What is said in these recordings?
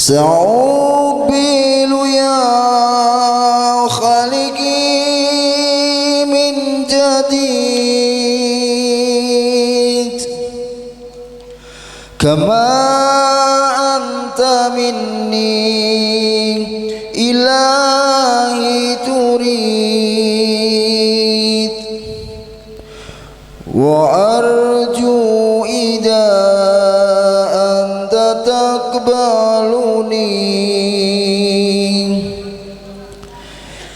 سأقبل يا خالقي من جديد كما أنت مني إلهي تريد وأرجو إذا أنت تقبلني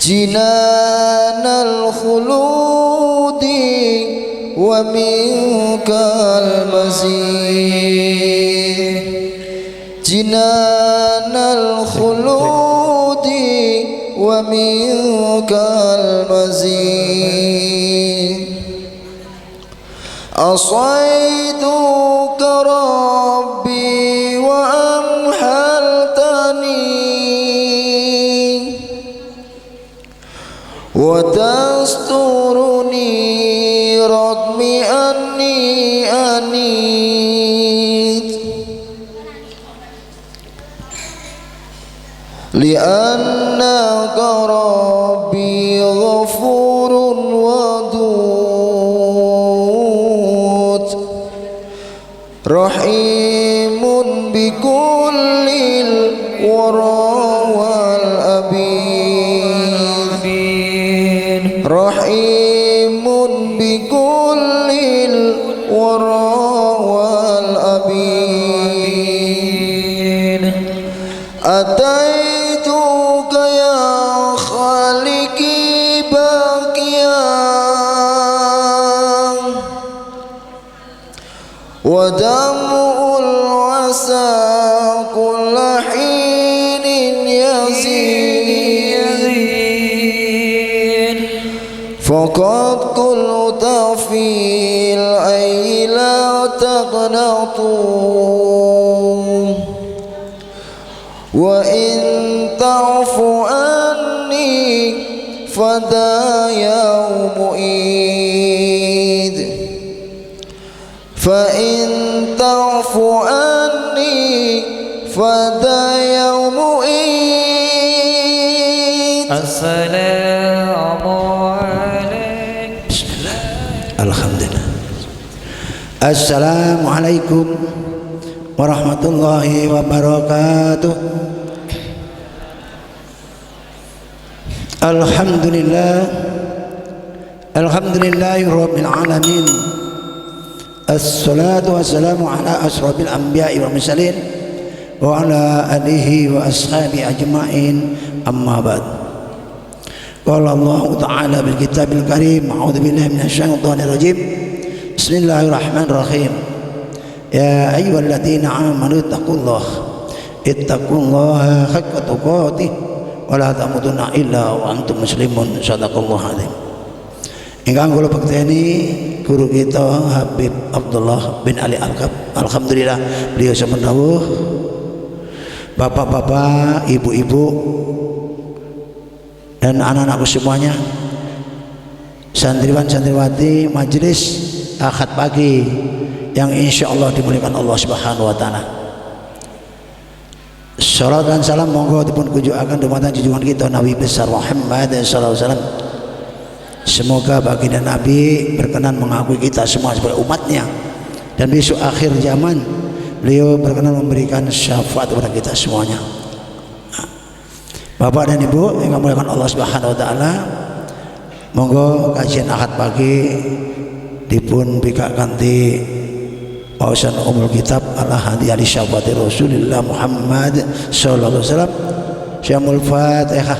جنان الخلود ومنك المزيد جنان الخلود ومنك المزيد عصيتك ربي وأمحلتني وتسترني رغم أني أنيت لأنك ربي غفور ودود رحيم بكل الورى والأبيد رحيم بكل الورى والأبيد أتيتك يا خالقي باكيا ودمع العسى كل حين يزيد فقد قلت في العين لا تقنطوا وإن تعف عني فذا يوم عيد فإن تعف عني فذا يوم عيد السلام عليكم. Alhamdulillah. Assalamualaikum warahmatullahi wabarakatuh. Alhamdulillah, alhamdulillahi rabbil alamin. Assalatu wassalamu ala asrafil anbiya'i wal mursalin wa ala alihi wa ashabihi ajma'in, amma ba'd. Qala Allah ta'ala bil kitabil karim, a'udzu billahi minasyaitonir rajim. Bismillahirrahmanirrahim. Ya ayyuhalladzina amanu ittaqullaha haqqa tuqatih wa la tamutunna illa wa antum muslimun. Shadaqallahu adzim. Ingkang kula bekteni guru kita Habib Abdullah bin Ali Alkab. Alhamdulillah beliau sampun dawuh, bapak-bapak, ibu-ibu dan anak-anakku semuanya, santriwan santriwati majelis Ahad pagi yang insya Allah dimuliakan Allah Subhanahu wa Ta'ala. Salat dan salam monggo dipun kunjukaken dumateng junjungan kita Nabi besar Muhammad sallallahu alaihi wasallam. Semoga baginda Nabi berkenan mengakui kita semua sebagai umatnya, dan besok akhir zaman beliau berkenan memberikan syafaat kepada kita semuanya. Bapak dan Ibu yang dimuliakan Allah Subhanahu wa Ta'ala, monggo kajian Ahad pagi dipun bikak kanthi wawasan umul kitab ala hadiah li syafaati Rasulullah Muhammad sallallahu alaihi wasallam. Syamul Fatihah.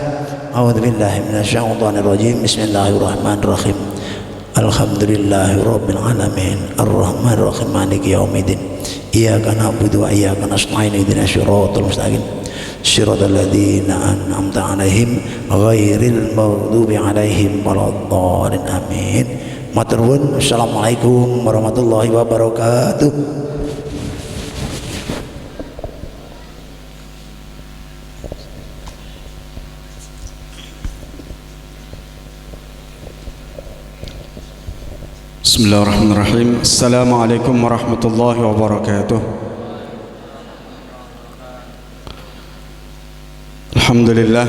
A'udzu billahi minasyaitonir rajim. Bismillahirrahmanirrahim. Alhamdulillahirabbil alamin. Arrahmanir rahim. Maliki yaumiddin. Iyyaka na'budu wa iyyaka nasta'in. Ihdinas siratal mustaqim. Shiratal ladzina an'amta 'alaihim ghairil maghdubi 'alaihim waladdallin. Amin. Matur nuwun. Assalamualaikum warahmatullahi wabarakatuh. Bismillahirrahmanirrahim. Assalamualaikum warahmatullahi wabarakatuh. Alhamdulillah.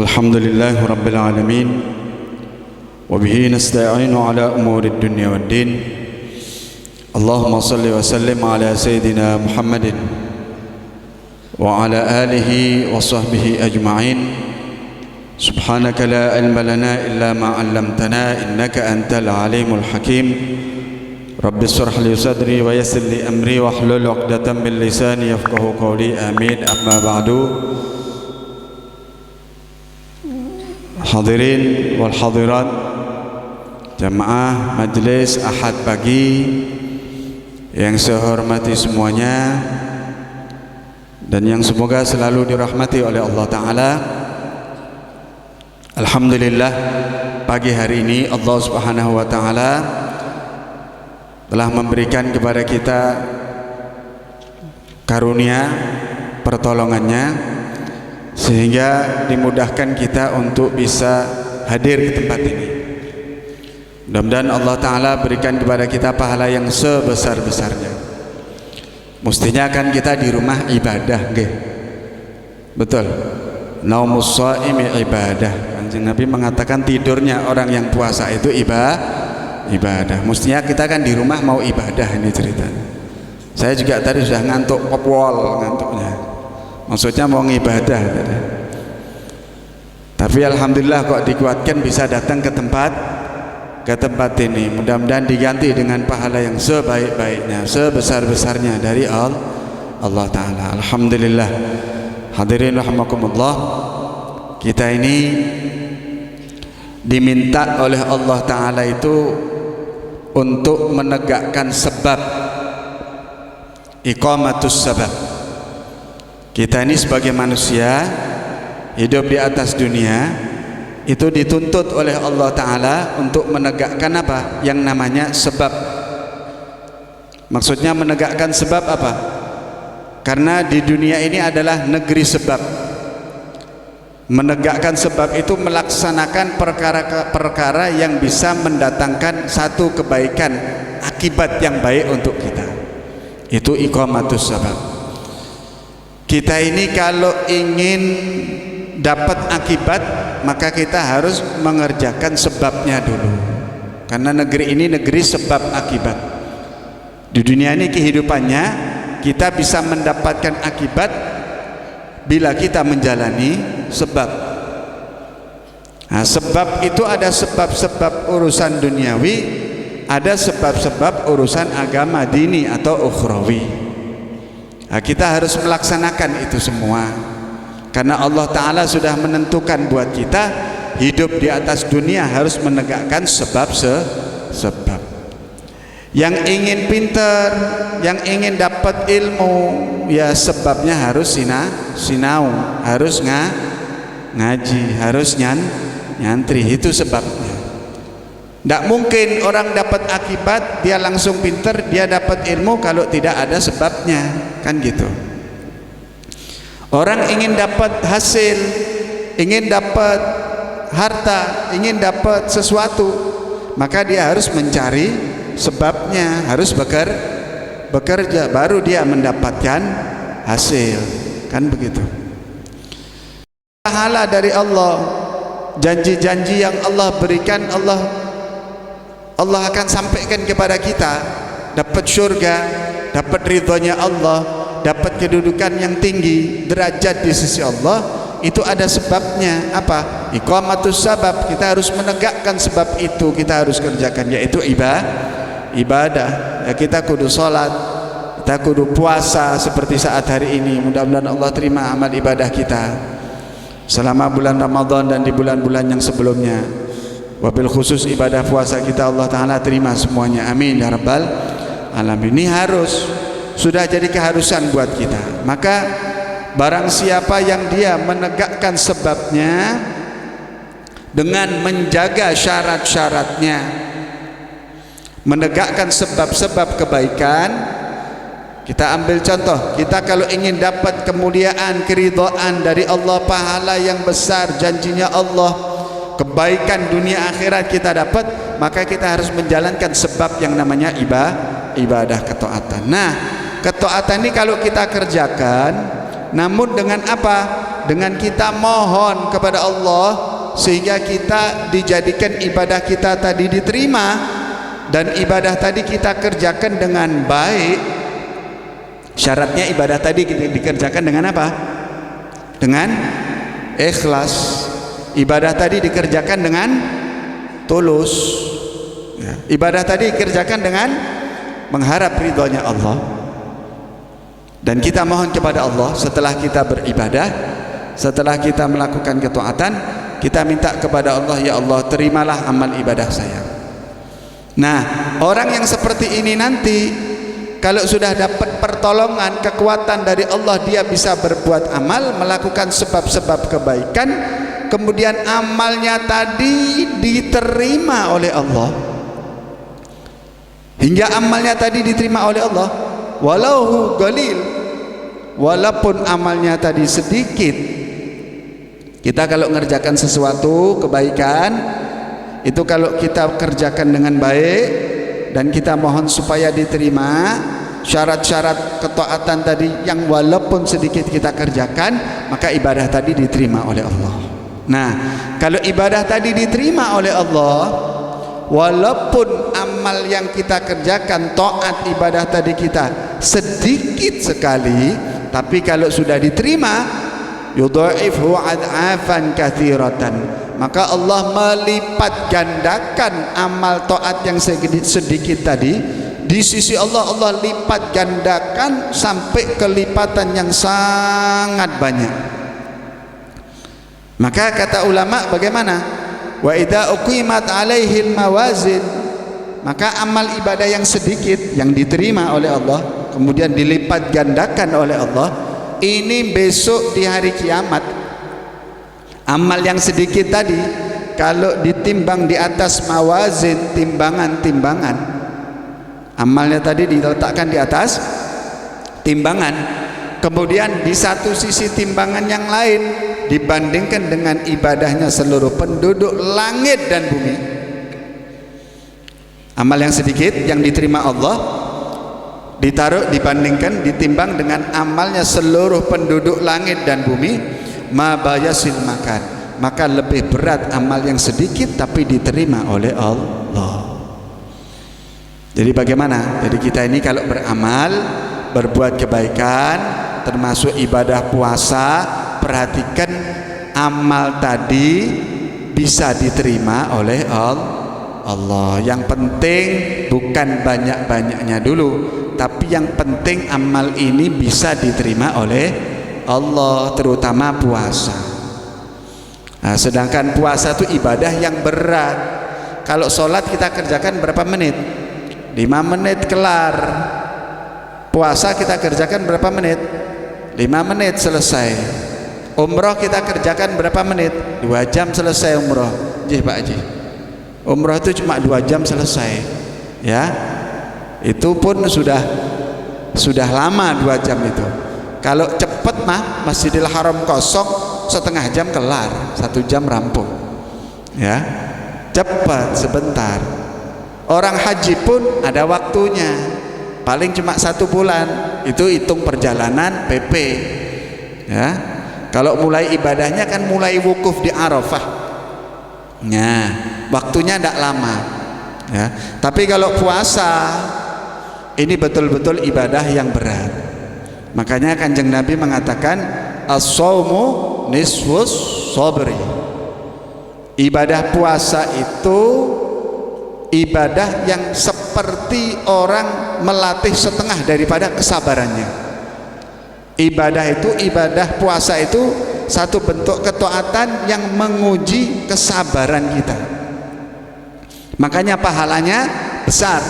Alhamdulillahi rabbil alamin. Wa bihi nasta'inu ala umuri dunya waddin. Allahumma salli wa sallim ala sayyidina Muhammadin wa ala alihi wa sahbihi ajma'in. Subhanaka la ilma lana illa ma 'allamtana innaka antal alimul hakim. Rabbi shrah li sadri wa yassir li amri wa hlul 'uqdatam min lisani yafqahu qawli. Amin. Amma ba'du. Hadirin wal hadirat, jamaah majlis Ahad pagi yang saya hormati semuanya dan yang semoga selalu dirahmati oleh Allah Ta'ala. Alhamdulillah, pagi hari ini Allah Subhanahu wa Ta'ala telah memberikan kepada kita karunia pertolongannya sehingga dimudahkan kita untuk bisa hadir ke tempat ini. Mudah-mudahan Allah Ta'ala berikan kepada kita pahala yang sebesar-besarnya. Mestinya kan kita di rumah ibadah, nggih. Betul. Naumus shaimi ibadah. Kanjeng Nabi mengatakan tidurnya orang yang puasa itu ibadah. Mestinya kita kan di rumah mau ibadah, ini ceritanya. Saya juga tadi sudah ngantuk popwol ngantuknya. Maksudnya mau ngibadah tadi. Tapi alhamdulillah kok dikuatkan bisa datang ke tempat ini. Mudah-mudahan diganti dengan pahala yang sebaik-baiknya, sebesar-besarnya dari Allah Ta'ala. Alhamdulillah. Hadirin rahimakumullah, kita ini diminta oleh Allah Ta'ala itu untuk menegakkan sebab, iqamatus sabab. Kita ini sebagai manusia hidup di atas dunia itu dituntut oleh Allah Ta'ala untuk menegakkan apa? Yang namanya sebab. Maksudnya menegakkan sebab apa? Karena di dunia ini adalah negeri sebab. Menegakkan sebab itu melaksanakan perkara-perkara yang bisa mendatangkan satu kebaikan, akibat yang baik untuk kita. Itu iqamatus sabab. Kita ini kalau ingin dapat akibat, maka kita harus mengerjakan sebabnya dulu. Karena negeri ini negeri sebab akibat. Di dunia ini kehidupannya kita bisa mendapatkan akibat bila kita menjalani sebab. Nah, sebab itu ada sebab-sebab urusan duniawi, ada sebab-sebab urusan agama dini atau ukhrawi. Nah, kita harus melaksanakan itu semua. Karena Allah Ta'ala sudah menentukan buat kita hidup di atas dunia harus menegakkan sebab-sebab. Yang ingin pintar, yang ingin dapat ilmu, ya sebabnya harus sinau, harus ngaji, harus nyantri. Itu sebabnya. Tidak mungkin orang dapat akibat dia langsung pintar, dia dapat ilmu kalau tidak ada sebabnya, kan gitu. Orang ingin dapat hasil, ingin dapat harta, ingin dapat sesuatu, maka dia harus mencari sebabnya, harus bekerja, baru dia mendapatkan hasil, kan begitu. Pahala dari Allah, janji-janji yang Allah berikan, Allah akan sampaikan kepada kita, dapat syurga, dapat ridhonya Allah, dapat kedudukan yang tinggi, derajat di sisi Allah. Itu ada sebabnya. Apa? Iqamatus sabab. Kita harus menegakkan sebab itu, kita harus kerjakan, yaitu ibadah. Ya, kita kudu sholat, kita kudu puasa seperti saat hari ini. Mudah-mudahan Allah terima amal ibadah kita selama bulan Ramadan dan di bulan-bulan yang sebelumnya. Wabil khusus ibadah puasa kita Allah Ta'ala terima semuanya. Amin ya rabbal alamin. Ini harus, sudah jadi keharusan buat kita. Maka barang siapa yang dia menegakkan sebabnya dengan menjaga syarat-syaratnya, menegakkan sebab-sebab kebaikan. Kita ambil contoh, kita kalau ingin dapat kemuliaan, keridhaan dari Allah, pahala yang besar, janjinya Allah, kebaikan dunia akhirat kita dapat, maka kita harus menjalankan sebab yang namanya ibadah ketaatan. Nah, ketaatan ini kalau kita kerjakan, namun dengan apa? Dengan kita mohon kepada Allah sehingga kita dijadikan ibadah kita tadi diterima, dan ibadah tadi kita kerjakan dengan baik. Syaratnya ibadah tadi dikerjakan dengan apa? Dengan ikhlas. Ibadah tadi dikerjakan dengan tulus, ya. Ibadah tadi dikerjakan dengan mengharap ridhonya Allah, dan kita mohon kepada Allah setelah kita beribadah, setelah kita melakukan ketaatan, kita minta kepada Allah, ya Allah terimalah amal ibadah saya. Nah, orang yang seperti ini nanti kalau sudah dapat pertolongan, kekuatan dari Allah, dia bisa berbuat amal, melakukan sebab-sebab kebaikan, kemudian amalnya tadi diterima oleh Allah, hingga amalnya tadi diterima oleh Allah walau qalil, walaupun amalnya tadi sedikit. Kita kalau mengerjakan sesuatu kebaikan itu, kalau kita kerjakan dengan baik dan kita mohon supaya diterima, syarat-syarat ketaatan tadi yang walaupun sedikit kita kerjakan, maka ibadah tadi diterima oleh Allah. Nah, kalau ibadah tadi diterima oleh Allah, walaupun amal yang kita kerjakan, taat ibadah tadi kita sedikit sekali, tapi kalau sudah diterima, yudha'ifhu ad'afan katsiratan, maka Allah melipat gandakan amal taat yang sedikit tadi di sisi Allah. Allah lipat gandakan sampai kelipatan yang sangat banyak. Maka kata ulama bagaimana? Wa idza uqimat alaihil mawazin, maka amal ibadah yang sedikit yang diterima oleh Allah kemudian dilipat gandakan oleh Allah, ini besok di hari kiamat amal yang sedikit tadi kalau ditimbang di atas mawazin, timbangan-timbangan, amalnya tadi diletakkan di atas timbangan, kemudian di satu sisi timbangan yang lain dibandingkan dengan ibadahnya seluruh penduduk langit dan bumi, amal yang sedikit yang diterima Allah ditaruh, dibandingkan, ditimbang dengan amalnya seluruh penduduk langit dan bumi, mabayasil makan, maka lebih berat amal yang sedikit tapi diterima oleh Allah. Jadi bagaimana? Jadi kita ini kalau beramal, berbuat kebaikan, termasuk ibadah puasa, perhatikan amal tadi bisa diterima oleh Allah. Yang penting bukan banyak-banyaknya dulu, tapi yang penting amal ini bisa diterima oleh Allah, terutama puasa. Nah, sedangkan puasa itu ibadah yang berat. Kalau sholat kita kerjakan berapa menit? 5 menit kelar. Puasa kita kerjakan berapa menit? 5 menit selesai. Umroh kita kerjakan berapa menit? 2 jam selesai umroh. Jih Pak Haji, umroh itu cuma 2 jam selesai, ya. Itu pun sudah lama 2 jam itu. Kalau cepat mah Masjidil Haram kosong setengah jam kelar, 1 jam rampung, ya. Cepat sebentar. Orang haji pun ada waktunya, paling cuma 1 bulan. Itu hitung perjalanan PP, ya. Kalau mulai ibadahnya kan mulai wukuf di Arafah, nah waktunya tidak lama, ya. Tapi kalau puasa ini betul-betul ibadah yang berat. Makanya Kanjeng Nabi mengatakan as-shaumu nisfus sabri. Ibadah puasa itu ibadah yang seperti orang melatih setengah daripada kesabarannya. Ibadah puasa itu satu bentuk ketaatan yang menguji kesabaran kita. Makanya pahalanya besar.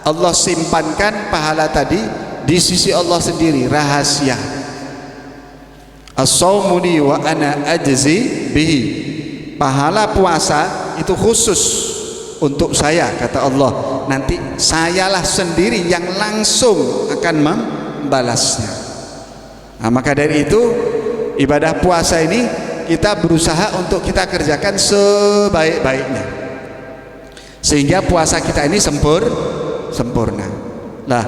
Allah simpankan pahala tadi di sisi Allah sendiri, rahasia. As-shaumu li wa ana ajzi bihi. Pahala puasa itu khusus untuk saya, kata Allah. Nanti sayalah sendiri yang langsung akan membalasnya. Nah, maka dari itu ibadah puasa ini kita berusaha untuk kita kerjakan sebaik-baiknya. sehingga puasa kita ini sempurna. Nah,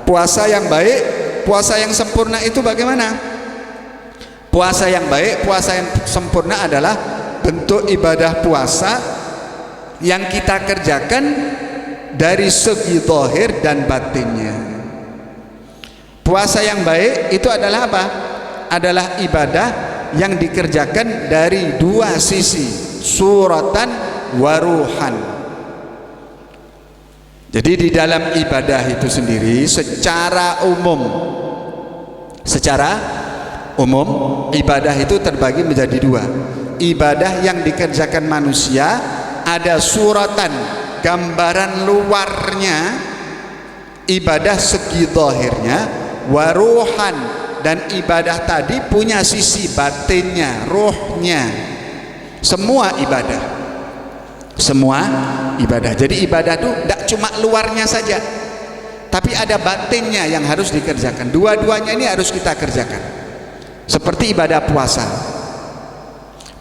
puasa yang baik, puasa yang sempurna itu bagaimana? Puasa yang baik, puasa yang sempurna adalah bentuk ibadah puasa yang kita kerjakan dari segi zahir dan batinnya. Puasa yang baik itu adalah apa? Adalah ibadah yang dikerjakan dari dua sisi, suratan wa ruhan. Jadi di dalam ibadah itu sendiri secara umum ibadah itu terbagi menjadi dua. Ibadah yang dikerjakan manusia ada suratan, gambaran luarnya, ibadah segi zahirnya, waruhan, dan ibadah tadi punya sisi batinnya, rohnya. Semua ibadah. Jadi ibadah itu tidak cuma luarnya saja, tapi ada batinnya yang harus dikerjakan. Dua-duanya ini harus kita kerjakan. Seperti ibadah puasa.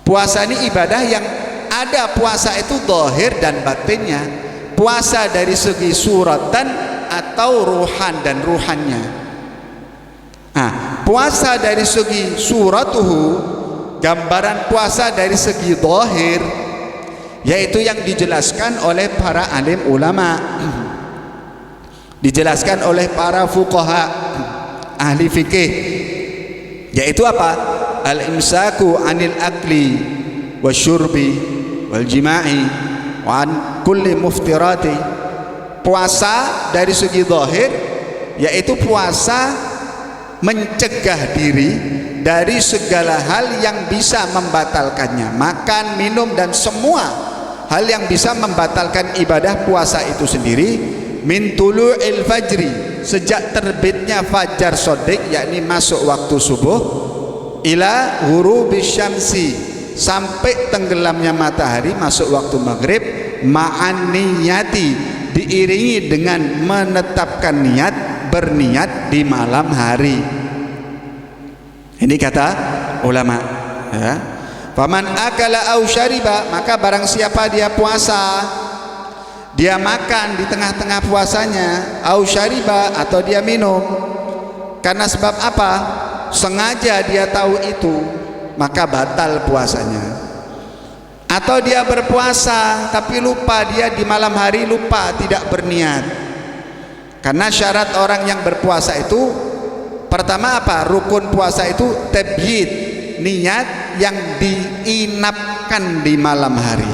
Puasa ini ibadah yang ada puasa itu zahir dan batinnya. Puasa dari segi suratan atau ruhan dan ruhannya. Nah, puasa dari segi suratuhu, gambaran puasa dari segi zahir, yaitu yang dijelaskan oleh para alim ulama, dijelaskan oleh para fuqaha, ahli fikih, yaitu apa? Al-imsaku anil akli wasyurbi wal jima'i wa an kulli muftirati. Puasa dari segi zahir yaitu puasa mencegah diri dari segala hal yang bisa membatalkannya, makan, minum, dan semua hal yang bisa membatalkan ibadah puasa itu sendiri. Min tulu'il fajri, sejak terbitnya fajar shadiq, yakni masuk waktu subuh, ila ghurubis syamsi, sampai tenggelamnya matahari masuk waktu maghrib, ma'an niyati, diiringi dengan menetapkan niat, berniat di malam hari. Ini kata ulama, ya. Faman akala au syariba, maka barang siapa dia puasa, dia makan di tengah-tengah puasanya, au syariba, atau dia minum, karena sebab apa? Sengaja dia tahu itu, maka batal puasanya. Atau dia berpuasa tapi lupa, dia di malam hari lupa, tidak berniat. Karena syarat orang yang berpuasa itu pertama apa? Rukun puasa itu tabyid, niat yang diinapkan di malam hari.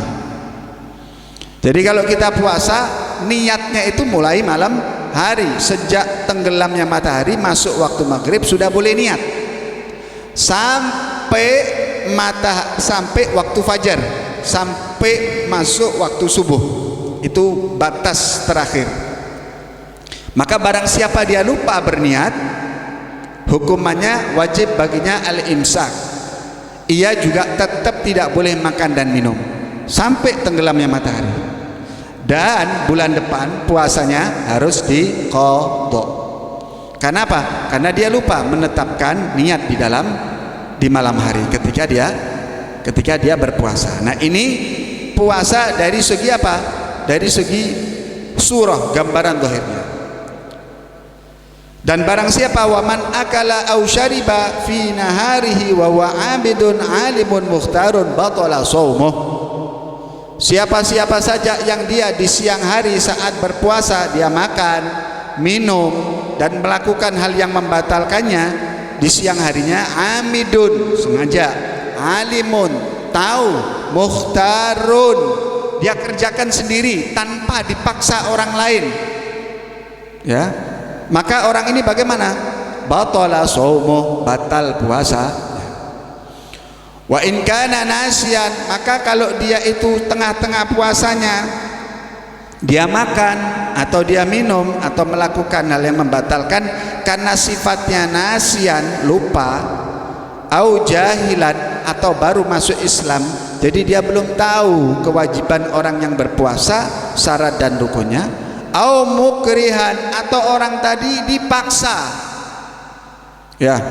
Jadi kalau kita puasa, niatnya itu mulai malam hari, sejak tenggelamnya matahari masuk waktu maghrib sudah boleh niat sampai waktu fajar, sampai masuk waktu subuh, itu batas terakhir. Maka barang siapa dia lupa berniat, hukumannya wajib baginya al-imsak. Ia juga tetap tidak boleh makan dan minum sampai tenggelamnya matahari. Dan bulan depan puasanya harus diqadha. Karena apa? Karena dia lupa menetapkan niat di malam hari ketika dia berpuasa. Nah, ini puasa dari segi apa? Dari segi surah, gambaran zahirnya. Dan barang siapa waman akala au syariba fi naharihi wa huwa abidun alimun mukhtarun batala shaumuh. Siapa-siapa saja yang dia di siang hari saat berpuasa dia makan, minum, dan melakukan hal yang membatalkannya di siang harinya, amidun, sengaja, alimun, tahu, mukhtarun, dia kerjakan sendiri tanpa dipaksa orang lain, ya, maka orang ini bagaimana? Batala shaumuh, batal puasa. Wa in kana nasiyan, maka kalau dia itu tengah-tengah puasanya dia makan atau dia minum atau melakukan hal yang membatalkan karena sifatnya nasiyan, lupa, au jahilan, atau baru masuk Islam, jadi dia belum tahu kewajiban orang yang berpuasa, syarat dan rukunnya, au mukrihan, atau orang tadi dipaksa, ya,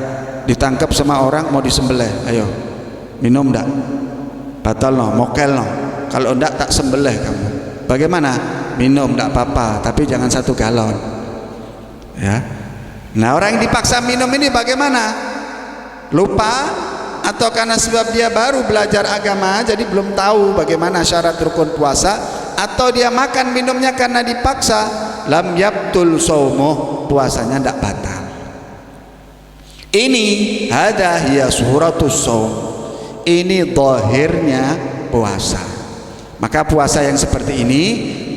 ditangkap sama orang mau disembelih, ayo minum ndak, batal no, mokel no, kalau ndak tak sembelih kamu. Bagaimana? Minum tidak apa-apa, tapi jangan 1 galon. Ya. Nah, orang yang dipaksa minum ini bagaimana? Lupa atau karena sebab dia baru belajar agama jadi belum tahu bagaimana syarat rukun puasa, atau dia makan minumnya karena dipaksa, lam yabtul shaumuh, puasanya tidak batal. Ini hada hiya suratus shaum. Ini zahirnya puasa. Maka puasa yang seperti ini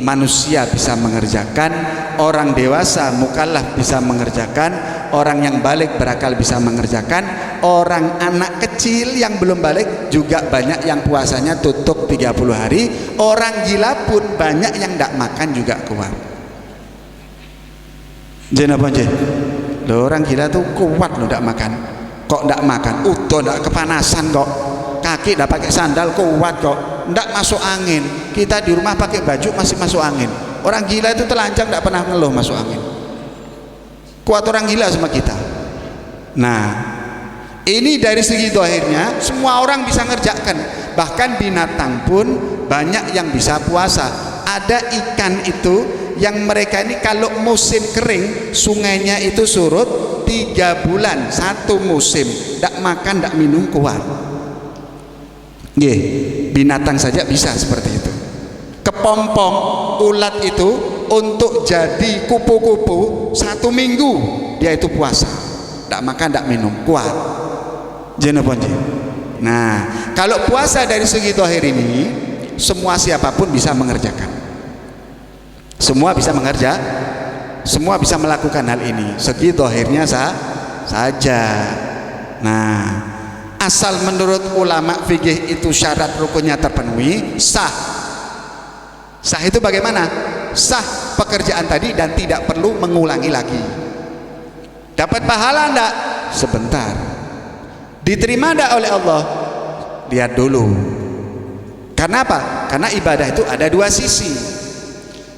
manusia bisa mengerjakan, orang dewasa mukallaf bisa mengerjakan, orang yang balik berakal bisa mengerjakan, orang anak kecil yang belum balik juga banyak yang puasanya tutup 30 hari, orang gila pun banyak yang tidak makan juga kuat. Jenapa je? Orang gila tuh kuat loh tidak makan. Kok tidak makan? Udah tidak kepanasan kok. Kaki tidak pakai sandal kuat kok. Tidak masuk angin. Kita di rumah pakai baju masih masuk angin. Orang gila itu telanjang tidak pernah ngeluh masuk angin. Kuat orang gila sama kita. Nah, ini dari segi zahirnya semua orang bisa ngerjakan. Bahkan binatang pun banyak yang bisa puasa. Ada ikan itu yang mereka ini kalau musim kering sungainya itu surut 3 bulan 1 musim tidak makan tidak minum kuat. Binatang saja bisa seperti itu. Kepompong ulat itu untuk jadi kupu-kupu 1 minggu dia itu puasa, tidak makan tidak minum kuat. Nah, kalau puasa dari segi zahir ini semua siapapun bisa mengerjakan, semua bisa semua bisa melakukan hal ini segi zahirnya saja. Nah, asal menurut ulama fikih itu syarat rukunnya terpenuhi, sah. Sah itu bagaimana? Sah pekerjaan tadi dan tidak perlu mengulangi lagi. Dapat pahala enggak? Sebentar. Diterima enggak oleh Allah? Lihat dulu. Karena apa? Karena ibadah itu ada 2 sisi.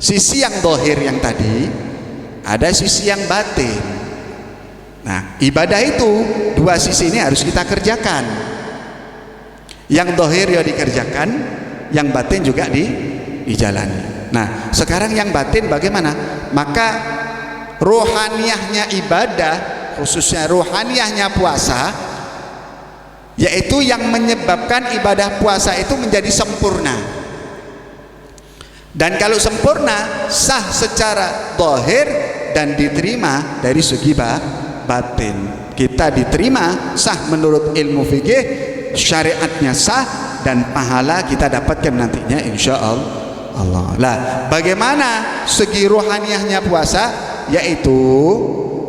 Sisi yang zahir yang tadi, ada sisi yang batin. Nah, ibadah itu 2 sisi ini harus kita kerjakan. Yang zahir ya dikerjakan, yang batin juga dijalani. Nah, sekarang yang batin bagaimana? Maka rohaniyahnya ibadah, khususnya rohaniyahnya puasa, yaitu yang menyebabkan ibadah puasa itu menjadi sempurna. Dan kalau sempurna, sah secara zahir dan diterima dari segi batin. Kita diterima sah menurut ilmu fikih, syariatnya sah, dan pahala kita dapatkan nantinya insya Allah. Lah, bagaimana segi rohaniyahnya puasa? Yaitu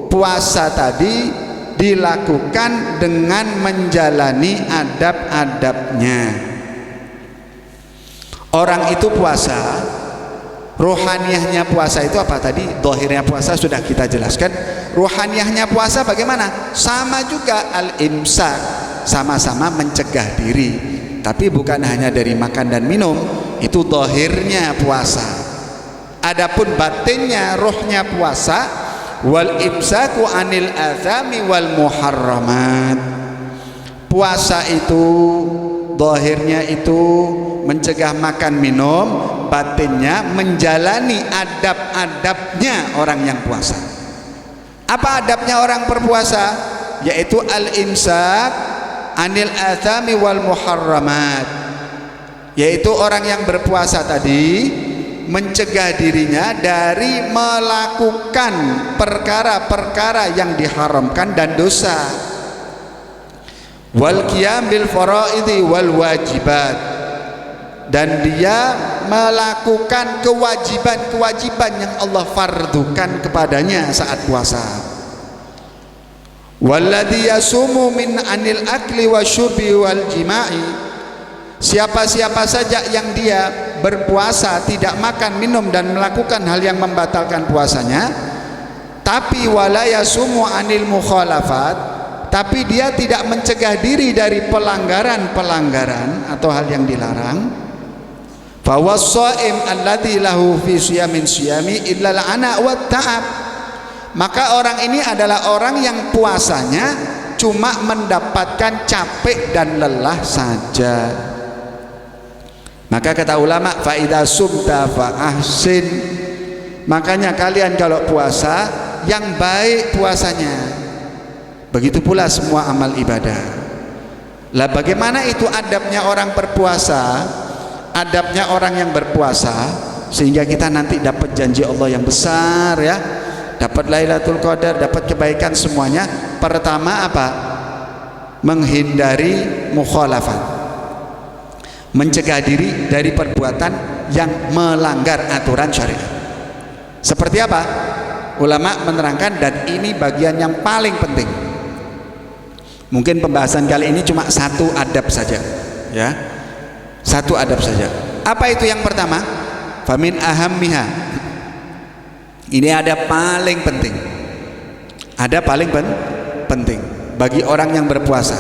puasa tadi dilakukan dengan menjalani adab-adabnya. Orang itu puasa, rohaniyahnya puasa itu apa tadi? Zahirnya puasa sudah kita jelaskan. Rohaniyahnya puasa bagaimana? Sama juga al-imsak, sama-sama mencegah diri. Tapi bukan hanya dari makan dan minum, itu zahirnya puasa. Adapun batinnya, rohnya puasa, wal imsaku anil athami wal muharramat. Puasa itu zahirnya itu mencegah makan minum, batinnya menjalani adab-adabnya orang yang puasa. Apa adabnya orang berpuasa? Yaitu al-imsak anil athami wal muharramat, yaitu orang yang berpuasa tadi mencegah dirinya dari melakukan perkara-perkara yang diharamkan dan dosa. Wal qiyam bil faraidhi wal wajibat, dan dia melakukan kewajiban-kewajiban yang Allah fardukan kepadanya saat puasa. Walladhi yasumu min anil akli wa syurbi wal jima'i, siapa-siapa saja yang dia berpuasa tidak makan minum dan melakukan hal yang membatalkan puasanya, tapi wala yasumu anil mukhalafat, tapi dia tidak mencegah diri dari pelanggaran-pelanggaran atau hal yang dilarang, fa was-shaim alladhi lahu fi siyamin siyami illa al-ana wa ta'ab, maka orang ini adalah orang yang puasanya cuma mendapatkan capek dan lelah saja. Maka kata ulama, fa idza sumta fa ahsin. Makanya kalian kalau puasa yang baik puasanya. Begitu pula semua amal ibadah. Lah bagaimana itu adabnya orang berpuasa? Adabnya orang yang berpuasa sehingga kita nanti dapat janji Allah yang besar ya. Dapat Lailatul Qadar, dapat kebaikan semuanya. Pertama apa? Menghindari mukhalafat. Mencegah diri dari perbuatan yang melanggar aturan syariat. Seperti apa? Ulama menerangkan, dan ini bagian yang paling penting. Mungkin pembahasan kali ini cuma satu adab saja ya. Satu adab saja. Apa itu yang pertama? Famin ahammiha. Ini adab paling penting. Ada paling penting bagi orang yang berpuasa.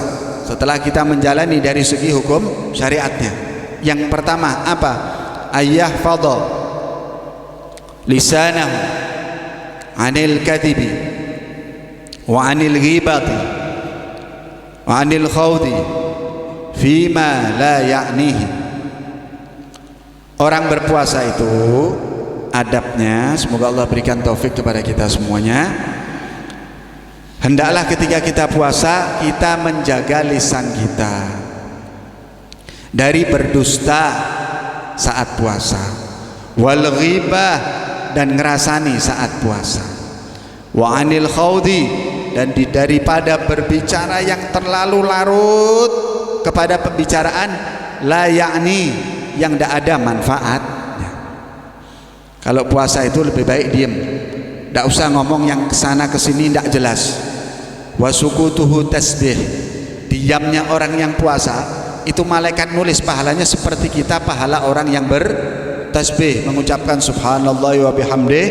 Setelah kita menjalani dari segi hukum syariatnya. Yang pertama apa? Ayyahfadha lisanahu anil kadhibi wa anil ghibati wa anil khawdi fima la ya'nihi. Orang berpuasa itu adabnya, semoga Allah berikan taufik kepada kita semuanya, hendaklah ketika kita puasa kita menjaga lisan kita dari berdusta saat puasa, wal ghibah, dan ngerasani saat puasa, wa anil khawdi, dan daripada berbicara yang terlalu larut kepada pembicaraan la ya'ni, yang tidak ada manfaatnya. Kalau puasa itu lebih baik diem, tidak usah ngomong yang kesana kesini tidak jelas. Wasukutuhu tasbih, diamnya orang yang puasa itu malaikat nulis pahalanya seperti kita pahala orang yang bertasbih, mengucapkan subhanallah wa bihamdih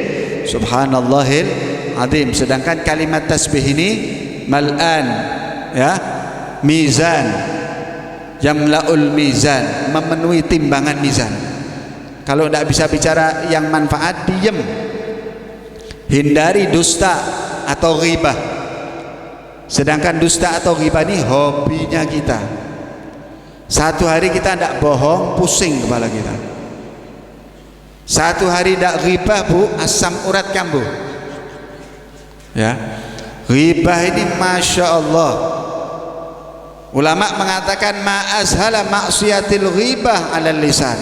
subhanallahil azim. Sedangkan kalimat tasbih ini mal'an ya, mizan, yamla'ul mizan, memenuhi timbangan mizan. Kalau tidak bisa bicara yang manfaat, diam. Hindari dusta atau ghibah. Sedangkan dusta atau ghibah ini hobinya kita. Satu hari kita tidak bohong, pusing kepala kita. Satu hari tidak ghibah, bu, asam urat kambuh ya. Ghibah ini masya Allah, ulama mengatakan ma azhala maksiatil ghibah alal lisan.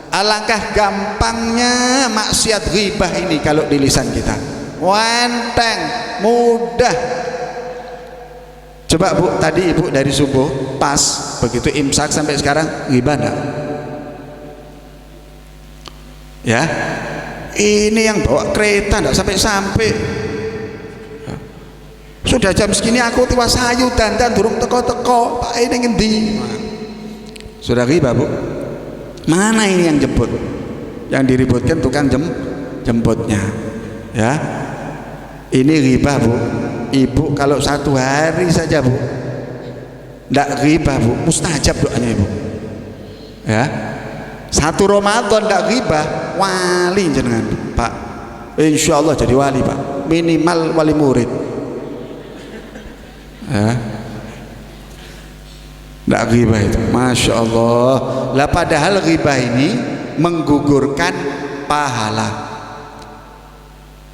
Alangkah gampangnya maksiat ghibah ini kalau di lisan kita, wenteng, mudah. Coba bu, tadi ibu dari subuh pas begitu imsak sampai sekarang ghibah enggak? Ya, ini yang bawa kereta enggak sampai-sampai. Sudah jam segini aku tiwas sayu dandan durung teko-teko, Pak ini ngendi? Sudah ghibah bu. Mana ini yang jemput? Yang diributkan tukang jemputnya ya. Ini ghibah bu. Ibu kalau satu hari saja bu tidak ghibah bu, mustajab doanya ibu ya. Satu Ramadan tidak ghibah, wali jenengan Pak, insya Allah jadi wali Pak, minimal wali murid ya. Tidak ghibah itu, masya Allah. Lah padahal ghibah ini menggugurkan pahala.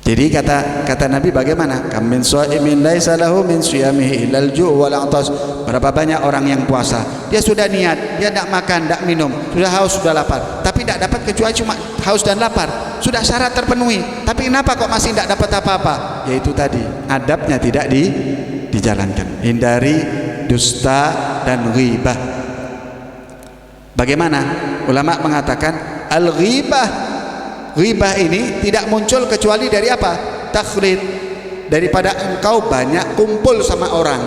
Jadi kata Nabi bagaimana? Kam min shaimin laisa lahu min siyamihi illal ju' wal 'atas. Berapa banyak orang yang puasa, dia sudah niat, dia tidak makan, tidak minum, sudah haus, sudah lapar, tapi tidak dapat kecuali cuma haus dan lapar, sudah syarat terpenuhi, tapi kenapa kok masih tidak dapat apa-apa? Yaitu tadi adabnya tidak dijalankan. Hindari dusta dan ghibah. Bagaimana? Ulama mengatakan al-ghibah, ghibah ini tidak muncul kecuali dari apa? Takhlid, daripada engkau banyak kumpul sama orang,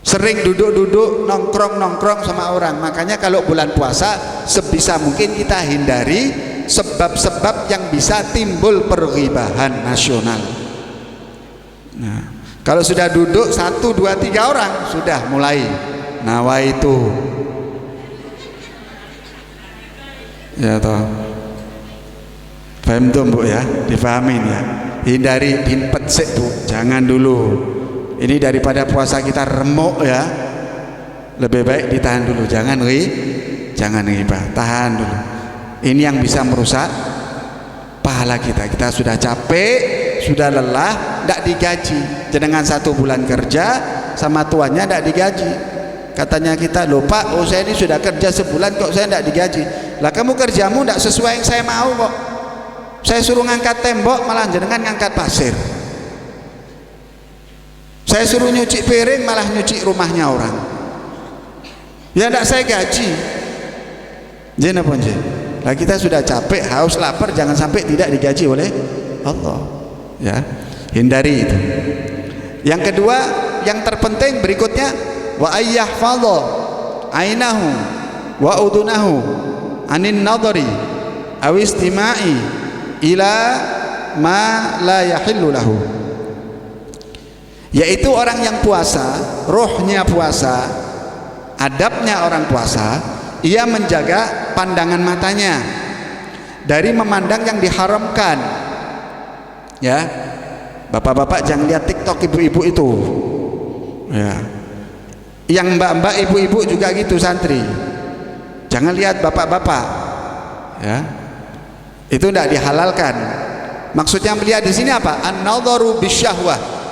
sering duduk-duduk, nongkrong-nongkrong sama orang. Makanya kalau bulan puasa sebisa mungkin kita hindari sebab-sebab yang bisa timbul perghibahan nasional. Nah, kalau sudah duduk 1, 2, 3 orang sudah mulai nawaitu ya toh. Paham tuh bu ya, difahamin ya. Hindari, dimpet sik bu, jangan dulu. Ini daripada puasa kita remuk ya, lebih baik ditahan dulu, jangan jangan ghibah, tahan dulu. Ini yang bisa merusak pahala kita. Kita sudah capek, sudah lelah, tidak digaji. Jenengan 1 bulan kerja sama tuannya tidak digaji. Katanya kita, loh Pak, oh saya ini sudah kerja sebulan kok saya tidak digaji. Lah kamu kerjamu tidak sesuai yang saya mau kok. Saya suruh ngangkat tembok malah jenengan ngangkat pasir. Saya suruh nyuci piring malah nyuci rumahnya orang. Ya tidak saya gaji. Jadi apa sih? Lah kita sudah capek, haus, lapar, jangan sampai tidak digaji oleh Allah. Ya, hindari itu. Yang kedua, yang terpenting berikutnya, wa ayyahfadha ainahu wa udunahu anin nadhari aw istima'i ila ma la yahillu lahu. Yaitu orang yang puasa, rohnya puasa, adabnya orang puasa, ia menjaga pandangan matanya dari memandang yang diharamkan. Ya, bapak-bapak jangan lihat TikTok ibu-ibu itu. Ya, yang mbak-mbak ibu-ibu juga gitu, santri. Jangan lihat bapak-bapak. Ya, itu tidak dihalalkan. Maksudnya melihat di sini apa? An-nadharu bisyahwah.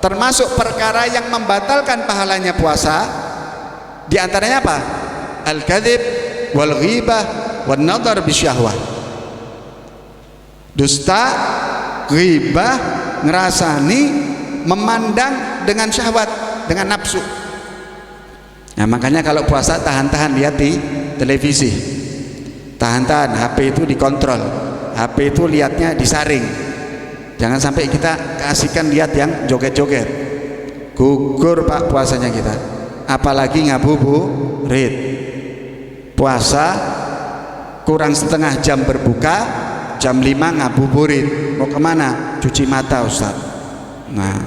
Termasuk perkara yang membatalkan pahalanya puasa. Di antaranya apa? Al-kadzib wal ghibah wan nadhar bisyahwah. Dusta, ghibah, ngerasani, memandang dengan syahwat, dengan nafsu. Nah, makanya kalau puasa tahan-tahan lihat di televisi. Tahan-tahan, HP itu dikontrol. HP itu lihatnya disaring. Jangan sampai kita kasihkan lihat yang joget-joget. Gugur Pak puasanya kita. Apalagi ngabuburit. Puasa kurang setengah jam berbuka, jam 5 ngabuburit. Mau kemana? Cuci mata Ustaz. Nah,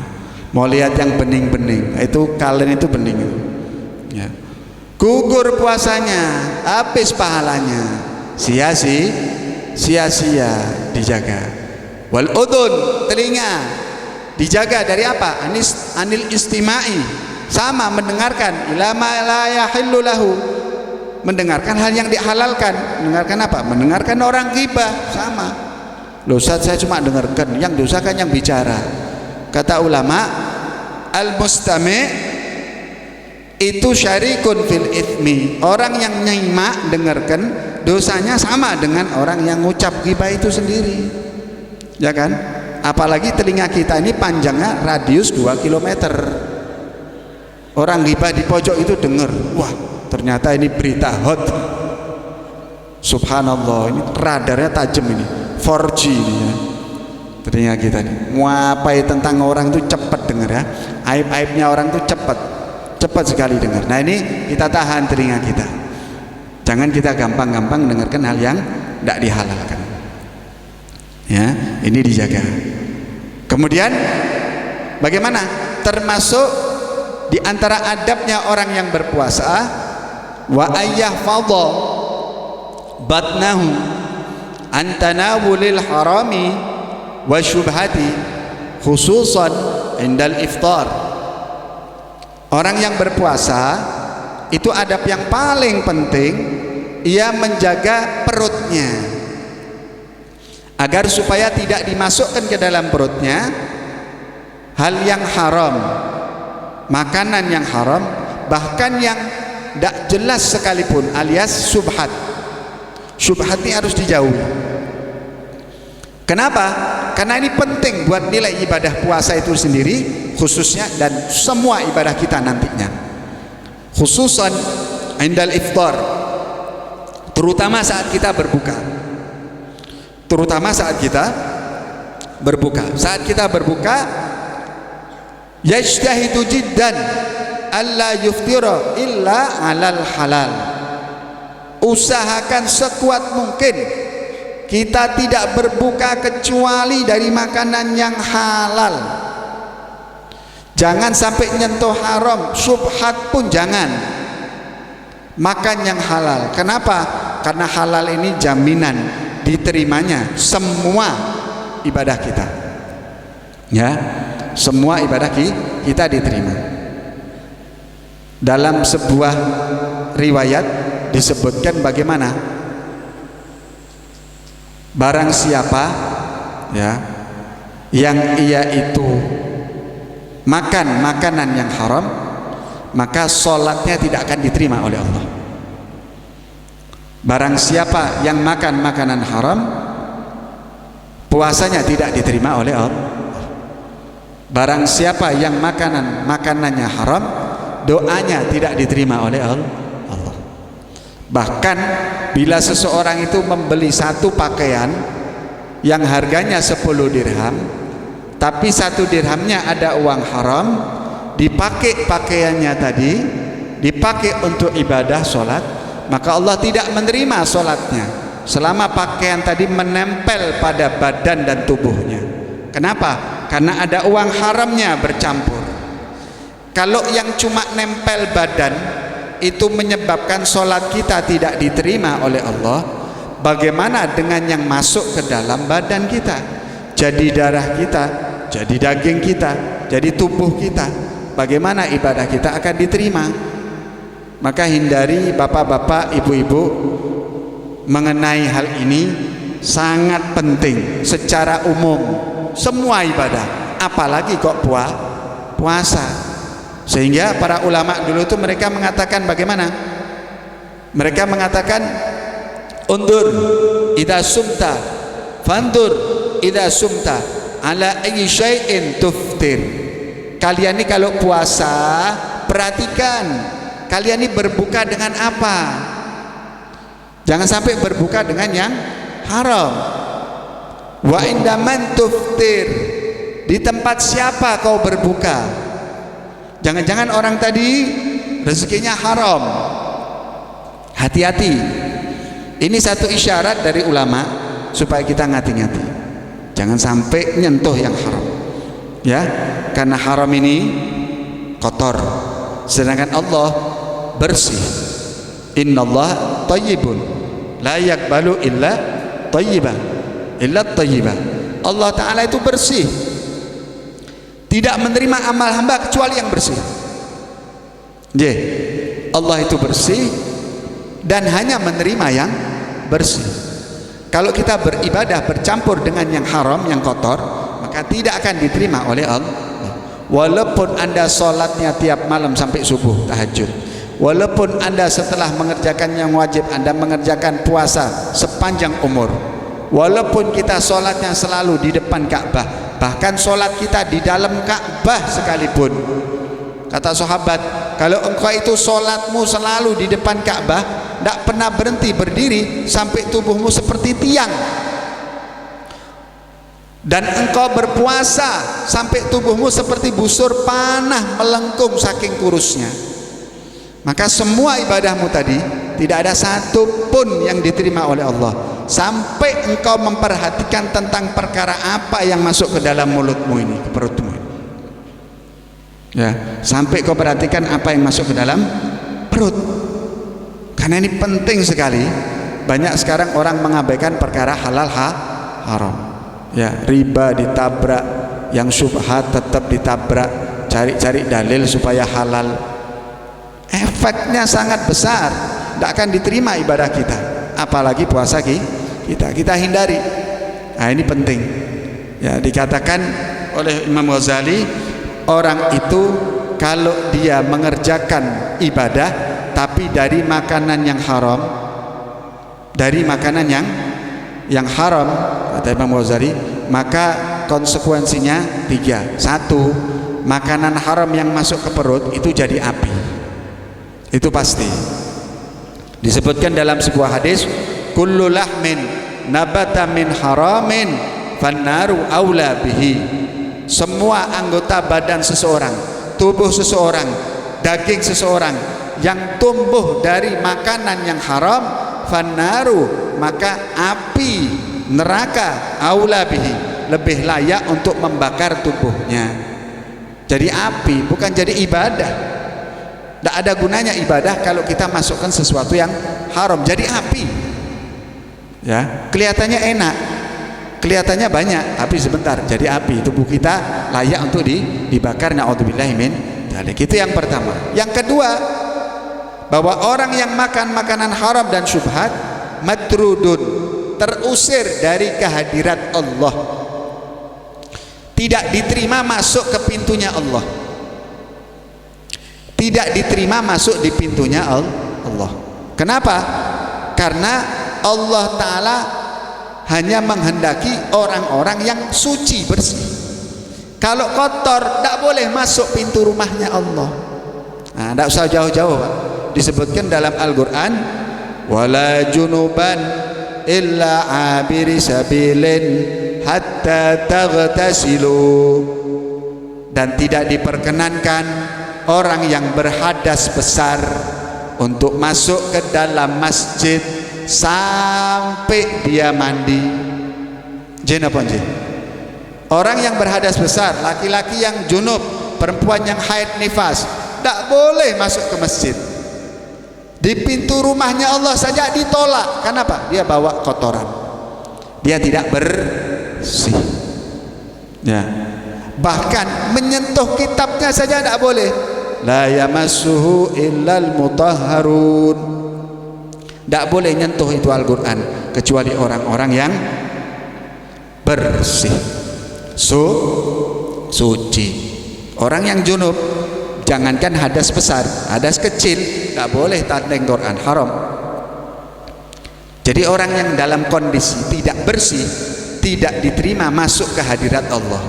mau lihat yang bening-bening. Itu kalian itu bening. Ya. Gugur puasanya, habis pahalanya. Sia-sia dijaga. Wal udun, telinga dijaga dari apa? Anil istima'i, sama mendengarkan ila ma la yahillu lahu, mendengarkan hal yang dihalalkan. Mendengarkan apa? Mendengarkan orang ghibah, sama. Loh Ustaz, saya cuma dengarkan, yang dosakan yang bicara. Kata ulama, al mustami' itu syarikun fil ithmi. Orang yang nyimak, dengarkan, dosanya sama dengan orang yang ngucap ghibah itu sendiri. Ya kan? Apalagi telinga kita ini panjangnya radius 2 km. Orang ghibah di pojok itu dengar, wah ternyata ini berita hot. Subhanallah, ini radarnya tajam ini, 4G ini ya. Telinga kita ini ngapai tentang orang itu cepat dengar ya. Aib-aibnya orang itu cepat sekali dengar. Nah ini kita tahan telinga kita. Jangan kita gampang-gampang dengarkan hal yang tidak dihalalkan. Ya, ini dijaga. Kemudian bagaimana? Termasuk di antara adabnya orang yang berpuasa, wa ayyahfadha batnahu an tanawulil harami wa syubhati khususan indal iftar. Orang yang berpuasa itu adab yang paling penting, ia menjaga perutnya agar supaya tidak dimasukkan ke dalam perutnya hal yang haram, makanan yang haram, bahkan yang tidak jelas sekalipun, alias syubhat. Syubhat ini harus dijauhi. Kenapa? Karena ini penting buat nilai ibadah puasa itu sendiri khususnya, dan semua ibadah kita nantinya, khususan indal iftar, terutama saat kita berbuka. Terutama saat kita berbuka. Saat kita berbuka, yajtahidu jiddan alla yuftira illa alal halal. Usahakan sekuat mungkin kita tidak berbuka kecuali dari makanan yang halal. Jangan sampai nyentuh haram, syubhat pun jangan. Makan yang halal. Kenapa? Karena halal ini jaminan diterimanya semua ibadah kita. Ya, semua ibadah kita diterima. Dalam sebuah riwayat disebutkan bagaimana barang siapa ya yang ia itu makan makanan yang haram, maka sholatnya tidak akan diterima oleh Allah. Barang siapa yang makan makanan haram, puasanya tidak diterima oleh Allah. Barang siapa yang makanannya haram, doanya tidak diterima oleh Allah. Bahkan bila seseorang itu membeli satu pakaian yang harganya 10 dirham, tapi 1 dirhamnya ada uang haram, dipakai pakaiannya tadi, dipakai untuk ibadah sholat, maka Allah tidak menerima sholatnya selama pakaian tadi menempel pada badan dan tubuhnya. Kenapa? Karena ada uang haramnya bercampur. Kalau yang cuma nempel badan itu menyebabkan sholat kita tidak diterima oleh Allah, bagaimana dengan yang masuk ke dalam badan kita, jadi darah kita, jadi daging kita, jadi tubuh kita, bagaimana ibadah kita akan diterima? Maka hindari bapak-bapak, ibu-ibu, mengenai hal ini sangat penting secara umum semua ibadah, apalagi kok puasa. Sehingga para ulama dulu itu mereka mengatakan bagaimana? Mereka mengatakan undur idza sumta fandur idza sumta ala ayyi syai'in tuftir. Kalian ini kalau puasa perhatikan, kalian ini berbuka dengan apa? Jangan sampai berbuka dengan yang haram. Wa indaman tuftir, di tempat siapa kau berbuka? Jangan-jangan orang tadi rezekinya haram. Hati-hati. Ini satu isyarat dari ulama supaya kita ngati-ngati. Jangan sampai nyentuh yang haram. Ya, karena haram ini kotor. Sedangkan Allah bersih. Innallaha thayyibun la yaqbalu illa thayyiban. Illa thayyiban. Allah Ta'ala itu bersih, tidak menerima amal hamba kecuali yang bersih. Allah itu bersih dan hanya menerima yang bersih. Kalau kita beribadah bercampur dengan yang haram, yang kotor, maka tidak akan diterima oleh Allah. Walaupun anda sholatnya tiap malam sampai subuh tahajud, walaupun anda setelah mengerjakan yang wajib anda mengerjakan puasa sepanjang umur, walaupun kita sholatnya selalu di depan Ka'bah, bahkan sholat kita di dalam Ka'bah sekalipun, kata sahabat, kalau engkau itu sholatmu selalu di depan Ka'bah, tidak pernah berhenti berdiri sampai tubuhmu seperti tiang, dan engkau berpuasa sampai tubuhmu seperti busur panah melengkung saking kurusnya, maka semua ibadahmu tadi tidak ada satu pun yang diterima oleh Allah sampai engkau memperhatikan tentang perkara apa yang masuk ke dalam mulutmu ini, ke perutmu ini. Ya, sampai kau perhatikan apa yang masuk ke dalam perut. Karena ini penting sekali. Banyak sekarang orang mengabaikan perkara halal haram. Ya, riba ditabrak, yang syubhat tetap ditabrak, cari-cari dalil supaya halal. Efeknya sangat besar, tidak akan diterima ibadah kita, apalagi puasa kita hindari. Nah, ini penting. Ya, dikatakan oleh Imam Ghazali, orang itu kalau dia mengerjakan ibadah tapi dari makanan yang haram, dari makanan yang haram, kata Imam Ghazali, maka konsekuensinya 3. 1, makanan haram yang masuk ke perut itu jadi api, itu pasti. Disebutkan dalam sebuah hadis, kullu lahmin nabata min haramin fannaru aula bihi. Semua anggota badan seseorang, tubuh seseorang, daging seseorang yang tumbuh dari makanan yang haram, fannaru, maka api neraka aula bihi, lebih layak untuk membakar tubuhnya. Jadi api, bukan jadi ibadah. Tidak ada gunanya ibadah kalau kita masukkan sesuatu yang haram, jadi api. Ya, kelihatannya enak, kelihatannya banyak, tapi sebentar jadi api. Tubuh kita layak untuk dibakar. Na'udzubillahi min dzalik. Itu yang pertama. Yang kedua, bahwa orang yang makan makanan haram dan syubhat matrudun, terusir dari kehadirat Allah, tidak diterima masuk ke pintunya Allah, tidak diterima masuk di pintunya Allah. Kenapa? Karena Allah Ta'ala hanya menghendaki orang-orang yang suci, bersih. Kalau kotor tidak boleh masuk pintu rumahnya Allah. Nah, tidak usah jauh-jauh, Pak. Disebutkan dalam Al-Quran, wala junuban illa abiri sabilin hatta taghtasilu, dan tidak diperkenankan orang yang berhadas besar untuk masuk ke dalam masjid sampai dia mandi. Jen apa jen? Orang yang berhadas besar, laki-laki yang junub, perempuan yang haid nifas, tak boleh masuk ke masjid. Di pintu rumahnya Allah saja ditolak. Kenapa? Dia bawa kotoran, dia tidak bersih, ya. Bahkan menyentuh kitabnya saja tidak boleh. La yamassuhu illal mutahharun, tidak boleh nyentuh itu Al-Quran kecuali orang-orang yang bersih, suci. Orang yang junub, jangankan hadas besar, hadas kecil tidak boleh tandeng Quran, haram. Jadi orang yang dalam kondisi tidak bersih tidak diterima masuk ke hadirat Allah.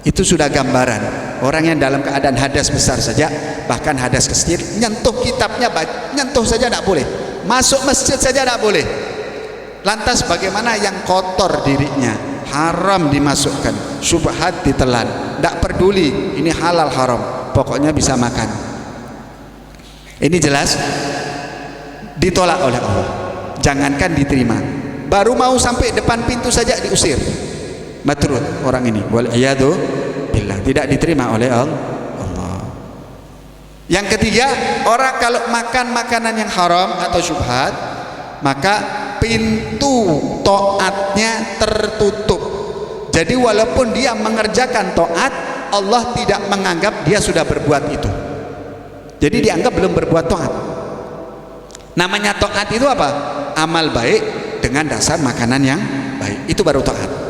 Itu sudah gambaran orang yang dalam keadaan hadas besar saja, bahkan hadas kecil, nyentuh kitabnya, nyentuh saja tidak boleh, masuk masjid saja tidak boleh. Lantas bagaimana yang kotor dirinya, haram dimasukkan, syubhat ditelan, tidak peduli ini halal haram, pokoknya bisa makan. Ini jelas ditolak oleh Allah. Jangankan diterima, baru mau sampai depan pintu saja diusir. Matrud orang ini, wal iyadu billah, tidak diterima oleh Allah. Yang ketiga, orang kalau makan makanan yang haram atau syubhat, maka pintu taatnya tertutup. Jadi walaupun dia mengerjakan taat, Allah tidak menganggap dia sudah berbuat itu. Jadi dianggap belum berbuat taat. Namanya taat itu apa? Amal baik dengan dasar makanan yang baik, itu baru taat.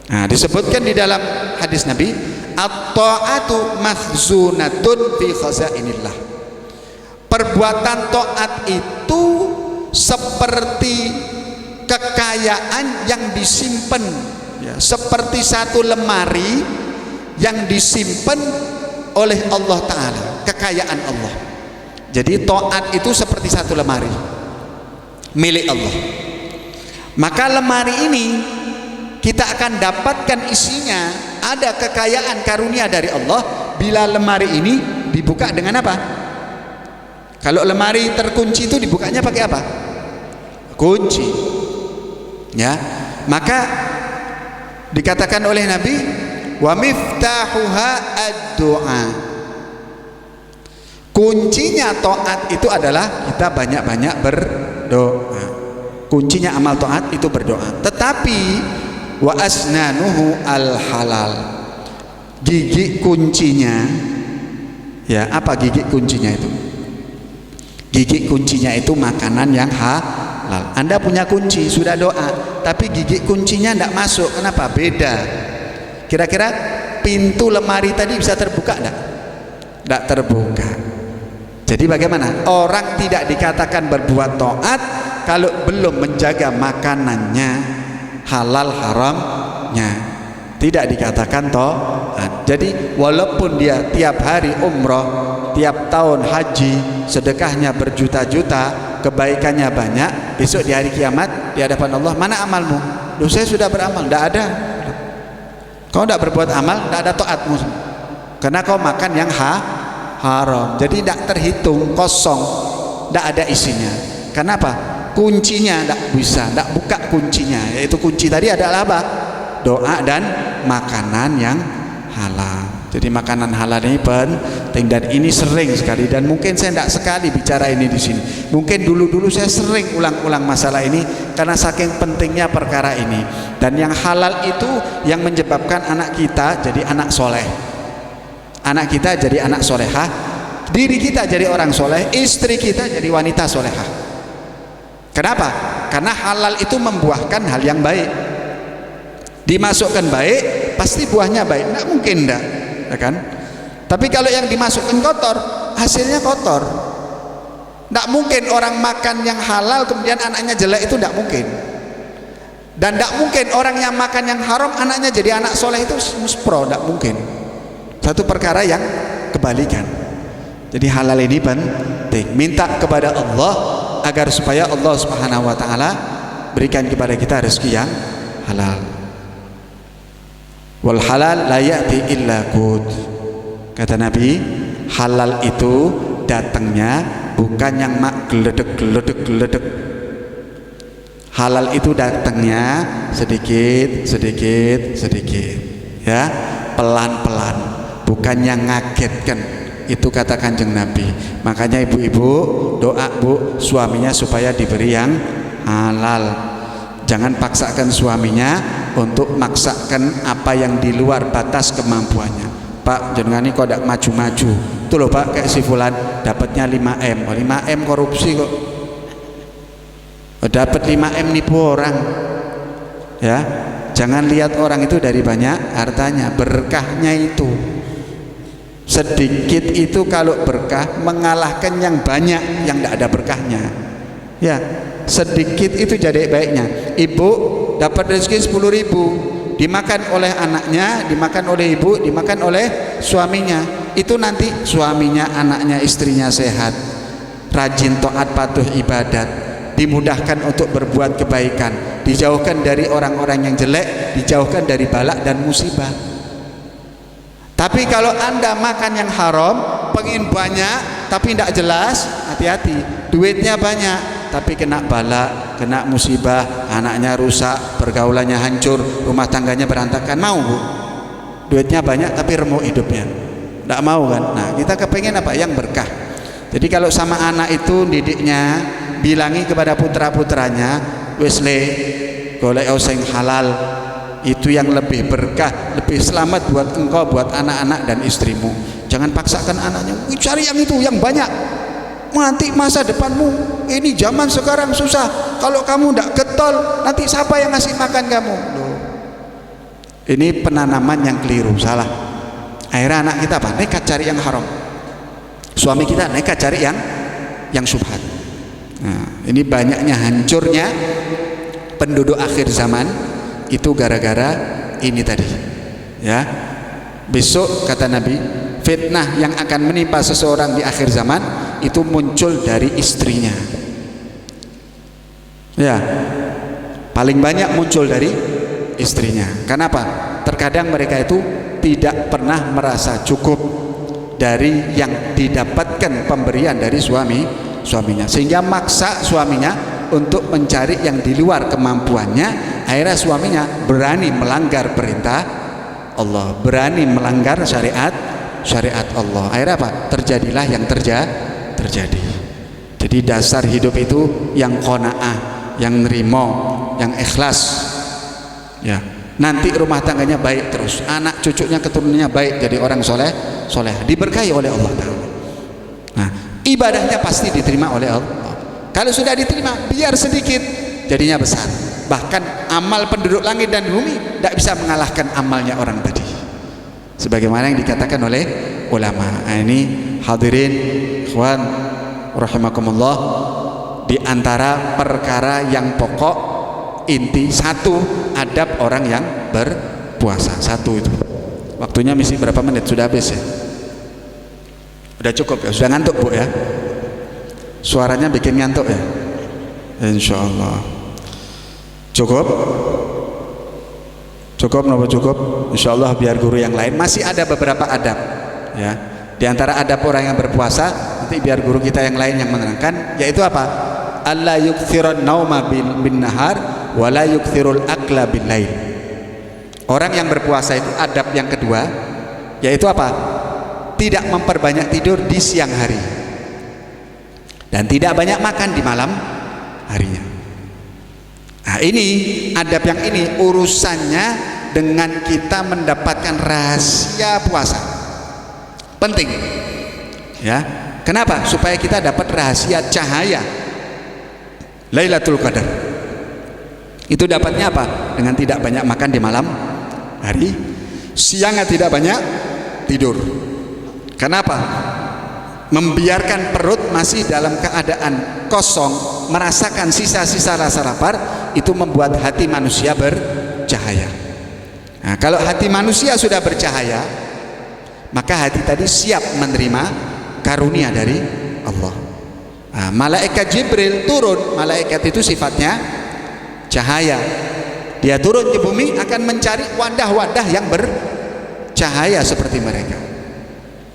Nah, disebutkan di dalam hadis Nabi, at-ta'atu mahzunatun fi khazainillah. Perbuatan taat itu seperti kekayaan yang disimpan, ya, seperti satu lemari yang disimpan oleh Allah Ta'ala, kekayaan Allah. Jadi taat itu seperti satu lemari milik Allah. Maka lemari ini kita akan dapatkan isinya, ada kekayaan karunia dari Allah bila lemari ini dibuka dengan apa? Kalau lemari terkunci itu dibukanya pakai apa? Kunci, ya. Maka dikatakan oleh Nabi, wa miftahuha ad-du'a. Kuncinya taat itu adalah kita banyak-banyak berdoa. Kuncinya amal taat itu berdoa. Tetapi wa asnanuhu al-halal. Gigi kuncinya, ya, apa gigi kuncinya itu? Gigi kuncinya itu makanan yang halal. Anda punya kunci, sudah doa, tapi gigi kuncinya tidak masuk. Kenapa? Beda. Kira-kira pintu lemari tadi bisa terbuka enggak? Tidak terbuka. Jadi bagaimana? Orang tidak dikatakan berbuat taat kalau belum menjaga makanannya, halal haramnya, tidak dikatakan taat. Jadi walaupun dia tiap hari umroh, tiap tahun haji, sedekahnya berjuta-juta, kebaikannya banyak, besok di hari kiamat di hadapan Allah, mana amalmu? Loh, saya sudah beramal. Tidak ada. Kau tidak berbuat amal, tidak ada taatmu, karena kau makan yang haram. Jadi tidak terhitung, kosong, tidak ada isinya. Kenapa? Kuncinya tidak bisa, tidak buka kuncinya. Yaitu kunci tadi adalah apa? Doa dan makanan yang halal. Jadi makanan halal ini penting, dan ini sering sekali, dan mungkin saya tidak sekali bicara ini di sini. Mungkin dulu-dulu saya sering ulang-ulang masalah ini karena saking pentingnya perkara ini. Dan yang halal itu yang menyebabkan anak kita jadi anak soleh, anak kita jadi anak solehah, diri kita jadi orang soleh, istri kita jadi wanita solehah. Kenapa? Karena halal itu membuahkan hal yang baik. Dimasukkan baik, pasti buahnya baik. Nggak mungkin enggak, ya kan? Tapi kalau yang dimasukkan kotor, hasilnya kotor. Nggak mungkin orang makan yang halal kemudian anaknya jelek, itu nggak mungkin. Dan nggak mungkin orang yang makan yang haram anaknya jadi anak soleh, itu muspro, nggak mungkin. Satu perkara yang kebalikan. Jadi halal ini penting. Minta kepada Allah agar supaya Allah Subhanahu wa taala berikan kepada kita rezeki yang halal. Wal halal la ya'ti illa qut. Kata Nabi, halal itu datangnya bukan yang mak geledek. Halal itu datangnya sedikit, ya, pelan-pelan, bukan yang ngagetkan. Itu kata Kanjeng Nabi. Makanya ibu-ibu doa bu suaminya supaya diberi yang halal. Jangan paksakan suaminya untuk maksakan apa yang di luar batas kemampuannya. Pak, jenengan ini kok tidak maju-maju. Itu loh Pak, kayak si fulan dapatnya 5M. 5M korupsi kok. Dapat 5M nipu orang. Ya, jangan lihat orang itu dari banyak hartanya, berkahnya itu. Sedikit itu kalau berkah mengalahkan yang banyak yang tidak ada berkahnya. Ya, sedikit itu jadi baiknya. Ibu dapat rezeki 10.000, dimakan oleh anaknya, dimakan oleh ibu, dimakan oleh suaminya. Itu nanti suaminya, anaknya, istrinya sehat, rajin taat patuh ibadat, dimudahkan untuk berbuat kebaikan, dijauhkan dari orang-orang yang jelek, dijauhkan dari balak dan musibah. Tapi kalau Anda makan yang haram, pengen banyak tapi tidak jelas, hati-hati. Duitnya banyak tapi kena balak, kena musibah, anaknya rusak, pergaulannya hancur, rumah tangganya berantakan. Mau bu? Duitnya banyak tapi remuk hidupnya, tidak mau kan? Nah, kita kepengen apa? Yang berkah. Jadi kalau sama anak itu didiknya, bilangi kepada putra-putranya, wis le golek sing halal, itu yang lebih berkah, lebih selamat buat engkau, buat anak-anak dan istrimu. Jangan paksakan anaknya, cari yang itu, yang banyak. Nanti masa depanmu, ini zaman sekarang susah. Kalau kamu tidak getol, nanti siapa yang ngasih makan kamu? Loh. Ini penanaman yang keliru, salah. Akhirnya anak kita apa? Nekat cari yang haram. Suami kita nekat cari yang syubhat. Nah, ini banyaknya hancurnya penduduk akhir zaman. Itu gara-gara ini tadi, ya. Besok kata Nabi, fitnah yang akan menimpa seseorang di akhir zaman itu muncul dari istrinya. Ya, paling banyak muncul dari istrinya. Kenapa? Terkadang mereka itu tidak pernah merasa cukup dari yang didapatkan pemberian dari suaminya, sehingga maksa suaminya untuk mencari yang di luar kemampuannya. Akhirnya suaminya berani melanggar perintah Allah, berani melanggar syariat Allah. Akhirnya apa? Terjadilah yang terjadi. Jadi dasar hidup itu yang qanaah, yang nerimo, yang ikhlas. Ya, nanti rumah tangganya baik terus, anak cucunya keturunannya baik, jadi orang soleh, diberkahi oleh Allah Ta'ala. Nah, ibadahnya pasti diterima oleh Allah. Kalau sudah diterima, biar sedikit jadinya besar. Bahkan amal penduduk langit dan bumi tidak bisa mengalahkan amalnya orang tadi, sebagaimana yang dikatakan oleh ulama. Nah, ini hadirin ikhwan rahimakumullah, di antara perkara yang pokok inti satu, adab orang yang berpuasa. Satu itu. Waktunya misi berapa menit? Sudah habis ya? Sudah cukup ya? Sudah ngantuk bu ya? Suaranya bikin ngantuk ya? Insya Allah cukup? Nopo cukup? Insya Allah biar guru yang lain. Masih ada beberapa adab ya. Di antara adab orang yang berpuasa, nanti biar guru kita yang lain yang menerangkan, yaitu apa? Alla yukthirun nauma bin nahar wa la yukthirul akla bil lail. Orang yang berpuasa itu adab yang kedua, yaitu apa? Tidak memperbanyak tidur di siang hari dan tidak banyak makan di malam harinya. Nah, ini adab yang ini urusannya dengan kita mendapatkan rahasia puasa. Penting. Ya, kenapa? Supaya kita dapat rahasia cahaya Lailatul Qadar. Itu dapatnya apa? Dengan tidak banyak makan di malam hari, siangnya tidak banyak tidur. Kenapa? Membiarkan perut masih dalam keadaan kosong, merasakan sisa-sisa rasa lapar, itu membuat hati manusia bercahaya. Nah, kalau hati manusia sudah bercahaya, maka hati tadi siap menerima karunia dari Allah. Nah, malaikat Jibril turun, malaikat itu sifatnya cahaya. Dia turun ke bumi akan mencari wadah-wadah yang bercahaya seperti mereka.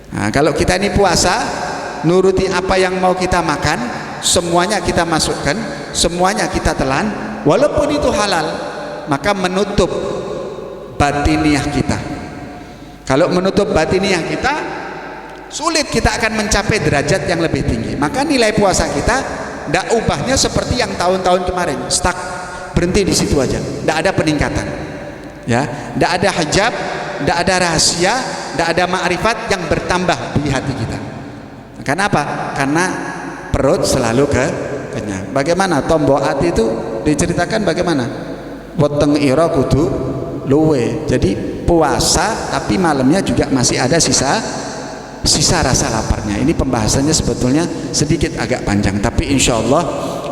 Nah, kalau kita ini puasa, nuruti apa yang mau kita makan, semuanya kita masukkan, semuanya kita telan, walaupun itu halal, maka menutup batiniah kita. Kalau menutup batiniah kita, sulit kita akan mencapai derajat yang lebih tinggi. Maka nilai puasa kita tidak ubahnya seperti yang tahun-tahun kemarin, stuck, berhenti di situ aja, tidak ada peningkatan. Ya, tidak ada hijab, tidak ada rahasia, tidak ada ma'rifat yang bertambah di hati kita. Kenapa? Karena perut selalu kenyang. Bagaimana tombok hati itu diceritakan bagaimana? Weteng ira kudu luwe. Jadi puasa tapi malamnya juga masih ada sisa rasa laparnya. Ini pembahasannya sebetulnya sedikit agak panjang, tapi insya Allah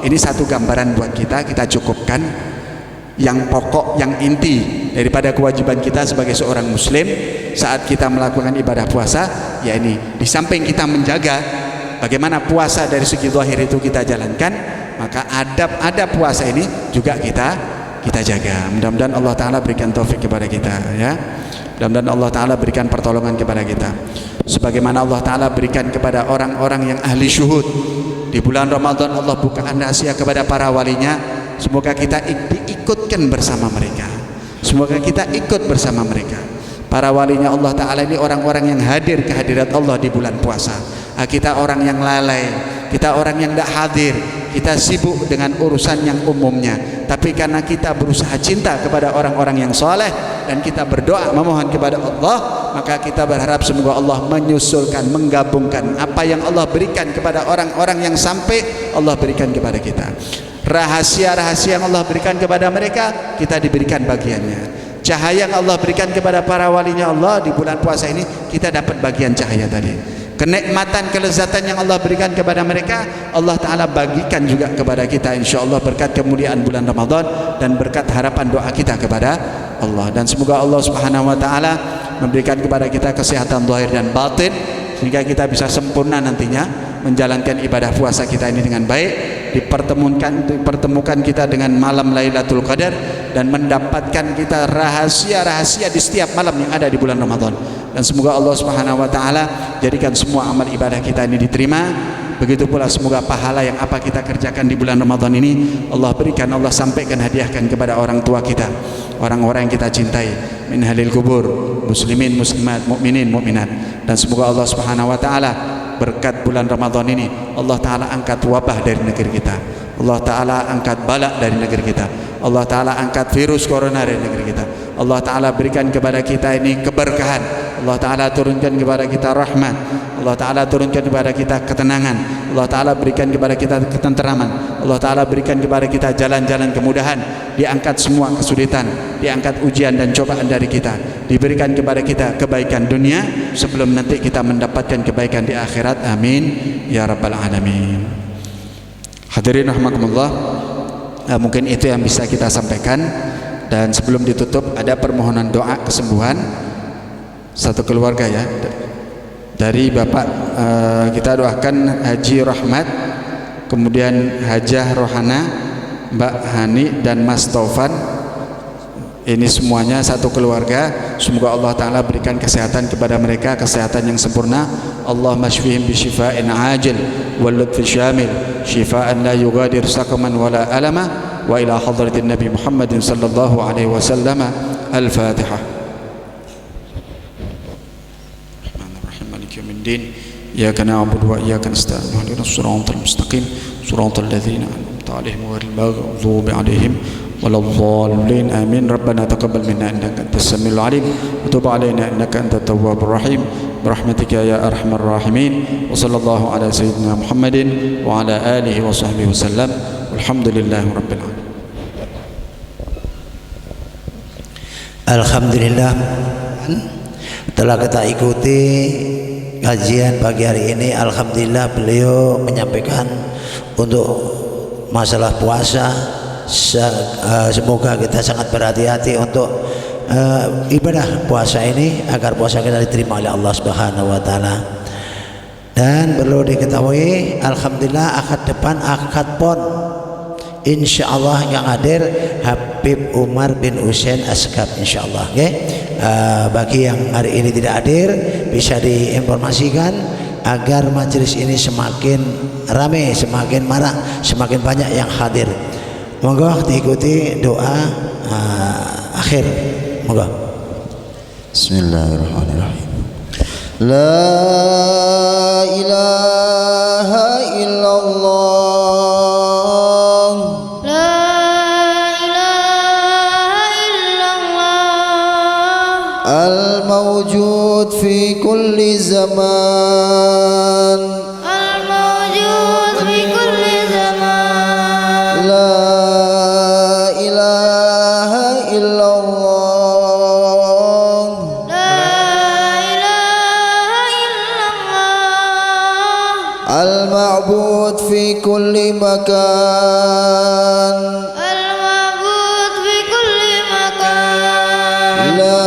ini satu gambaran buat kita cukupkan yang pokok, yang inti daripada kewajiban kita sebagai seorang muslim saat kita melakukan ibadah puasa. Ya ini, di samping kita menjaga bagaimana puasa dari segi zahir itu kita jalankan, maka adab puasa ini juga kita jaga. Mudah-mudahan Allah Ta'ala berikan taufik kepada kita, ya. Mudah-mudahan Allah Ta'ala berikan pertolongan kepada kita, sebagaimana Allah Ta'ala berikan kepada orang-orang yang ahli syuhud di bulan Ramadan. Allah bukakan rahasia kepada para walinya. Semoga kita diikutkan bersama mereka, semoga kita ikut bersama mereka. Para walinya Allah Ta'ala ini orang-orang yang hadir kehadirat Allah di bulan puasa. Kita orang yang lalai, kita orang yang tidak hadir, kita sibuk dengan urusan yang umumnya. Tapi karena kita berusaha cinta kepada orang-orang yang soleh dan kita berdoa memohon kepada Allah, maka kita berharap semoga Allah menyusulkan, menggabungkan apa yang Allah berikan kepada orang-orang yang sampai Allah berikan kepada kita. Rahasia-rahasia yang Allah berikan kepada mereka, kita diberikan bagiannya. Cahaya yang Allah berikan kepada para walinya Allah di bulan puasa ini, kita dapat bagian cahaya tadi. Kenikmatan, kelezatan yang Allah berikan kepada mereka, Allah Ta'ala bagikan juga kepada kita, insya Allah, berkat kemuliaan bulan Ramadan dan berkat harapan doa kita kepada Allah. Dan semoga Allah Subhanahu Wa Ta'ala memberikan kepada kita kesehatan zahir dan batin, sehingga kita bisa sempurna nantinya menjalankan ibadah puasa kita ini dengan baik. Dipertemukan kita dengan malam Lailatul Qadar dan mendapatkan kita rahasia-rahasia di setiap malam yang ada di bulan Ramadan. Dan semoga Allah Subhanahu Wa Ta'ala jadikan semua amal ibadah kita ini diterima. Begitu pula semoga pahala yang apa kita kerjakan di bulan Ramadan ini Allah berikan, Allah sampaikan, hadiahkan kepada orang tua kita, orang-orang yang kita cintai, min halil kubur, muslimin, muslimat, mukminin, mukminat. Dan semoga Allah Subhanahu Wa Ta'ala berkat bulan Ramadan ini Allah Ta'ala angkat wabah dari negeri kita, Allah Ta'ala angkat balak dari negeri kita, Allah Ta'ala angkat virus corona dari negeri kita, Allah Ta'ala berikan kepada kita ini keberkahan, Allah Ta'ala turunkan kepada kita rahmat, Allah Ta'ala turunkan kepada kita ketenangan, Allah Ta'ala berikan kepada kita ketenteraman, Allah Ta'ala berikan kepada kita jalan-jalan kemudahan, diangkat semua kesulitan, diangkat ujian dan cobaan dari kita, diberikan kepada kita kebaikan dunia sebelum nanti kita mendapatkan kebaikan di akhirat. Amin ya rabbal alamin. Hadirin rahimakumullah, mungkin itu yang bisa kita sampaikan. Dan sebelum ditutup ada permohonan doa kesembuhan satu keluarga, ya, dari Bapak, kita doakan Haji Rahmat, kemudian Hajah Rohana, Mbak Hani dan Mas Taufan. Ini semuanya satu keluarga. Semoga Allah Ta'ala berikan kesehatan kepada mereka, kesehatan yang sempurna. Allahumma shfihim bisyifa'in ajil wal lutfi syamil, syifa'an la yugadir saqaman wala alama, wa ila hadratin Nabi Muhammadin sallallahu alaihi wasallam. Al-Fatihah. Rahmanir-Rahim, Maliki yaumiddin. Iyyaka na'budu wa iyyaka nasta'in. Ihdinas siratal mustaqim, siratal ladzina an'amta 'alaihim ghairil maghdubi 'alaihim waladdallin. Amin. Rabbana taqabbal minna innaka antas samiul 'alim wa tub 'alaina innaka antat tawwabur rahim. برحمتك يا أرحم الراحمين وصلى الله على سيدنا محمد وعلى آله وصحبه وسلم والحمد لله رب العالمين. Alhamdulillah, telah kita ikuti kajian pagi hari ini. Alhamdulillah beliau menyampaikan untuk masalah puasa. Semoga kita sangat berhati-hati untuk ibadah puasa ini agar puasa kita diterima oleh Allah Subhanahu wa taala. Dan perlu diketahui, alhamdulillah akad depan akad pon insyaallah yang hadir Habib Umar bin Husain Asgab insyaallah. Okay? Bagi yang hari ini tidak hadir bisa diinformasikan agar majelis ini semakin ramai, semakin marak, semakin banyak yang hadir. Moga diikuti doa akhir. Moga. Bismillahirrahmanirrahim. La ilaha illallah. La ilaha illallah. Al-mawjud fi kulli zaman. Al-mawjud fi kulli zaman. La ilaha illallah. La ilaha illallah. Al-ma'bud fi kulli makan. Al-ma'bud fi kulli makan. La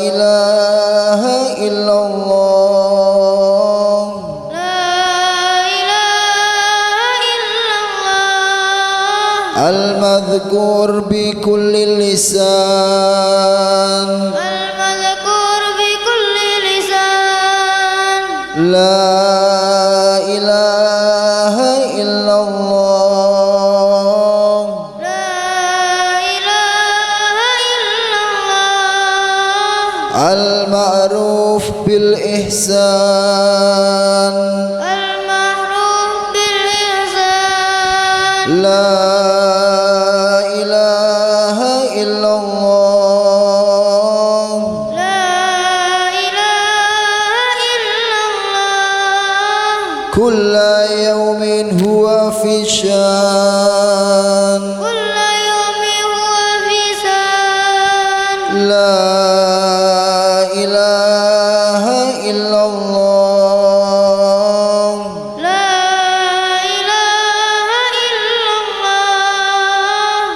ilaha illallah. La ilaha illallah. Al-madhkur bi kulli lisan. Al-madhkur bi kulli lisan. La ilaha illallah. La ilaha illallah. Al-ma'ruf bil ihsan. Al-ma'ruf bil ihsan. La ilaha illallah. La ilaha illallah. Kulla yawmin huwa fi syan. Kulla yawmin huwa fi san. La ilaha illallah. La ilaha illallah.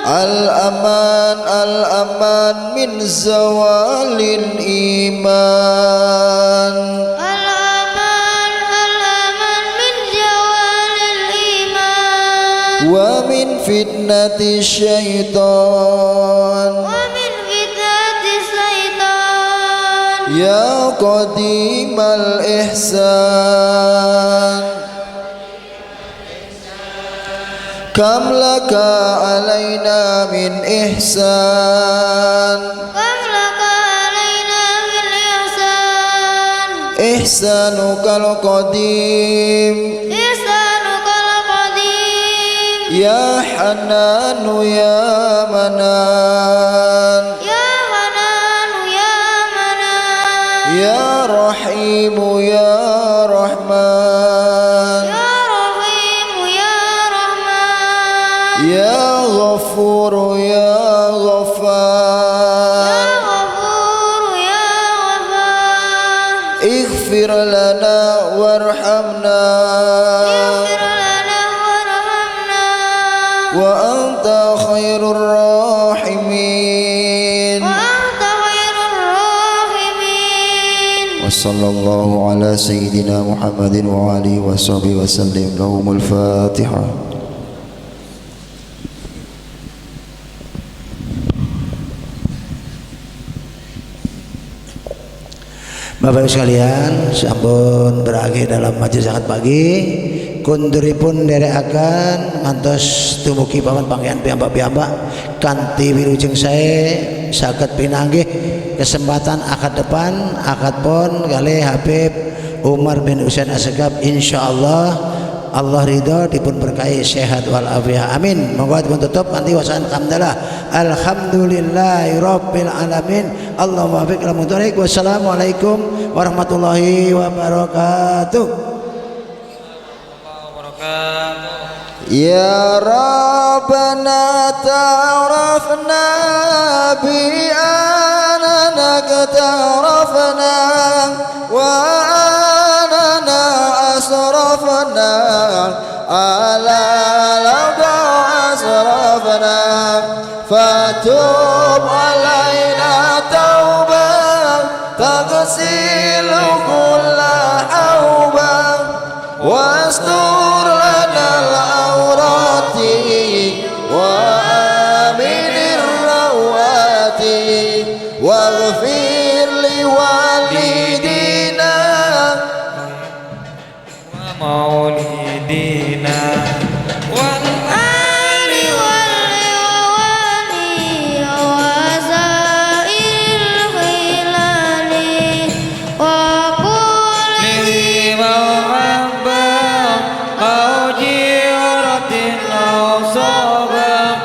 Al-aman al-aman min zawalil iman. Al-aman al-aman min jawalil iman. Wa min fitnati syaitan. Wa min fitnati syaitan. Ya qadimal ihsan. Kam laka alaina min ihsan. Kam laka alaina min ihsan. Ihsanukal qadim. Ihsanukal qadim. Ya Hananu ya Manan. Ya Hananu ya Manan. Ya Rahimu ya Rahman. Ya Rahimu ya Rahman. Ya Ghafuru ya Ghaffar. Ya Ghafur ya Ghaffar. Ighfir lana warhamna. Ighfir lana warhamna. Wa anta khairur rahimin. Wa anta khairur rahimin. Wa sallallahu ala sayyidina Muhammadin wa alihi wa sahbihi wa sallim. Lahumul Fatihah. Bapak Ibu sekalian, sampun berakhir dalam majelis sangat pagi. Kunduripun derekaken ngantos tumugi papan panggihan piyambak-piyambak kanthi wilujeng sae saged pinanggih kesempatan akad depan akad pon kalih Habib Umar bin Husain Asgab insyaallah Allah ridho dipun berkahi sehat wal afiat amin. Monggo dipun tutup kanthi wasan hamdalah alhamdulillahirabbil alamin. Allahumma barik lahum. Wassalamualaikum warahmatullahi wabarakatuh. Ya Rabbana ta'arafna bi anana ta'arafna wa anana asrafna ala lada asrafna fatub alaina tauban taghsilu kulla auban wastur lana al-awrati wa aminir rawati waghfir li walidina wa maulidina wal ali wal wali wa zairil khilali wa kulli mahabba au jiratin au sabab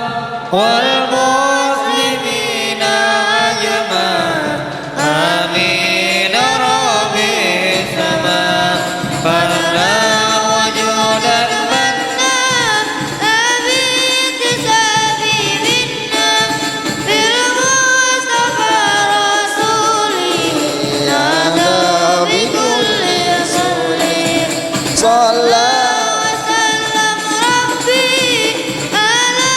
wal muslimina ajma amin rabbi sama farna wujudan manna abid sabi minna bil mustafa rasuli nada bi kulli rasuli Salat وسلم ربي على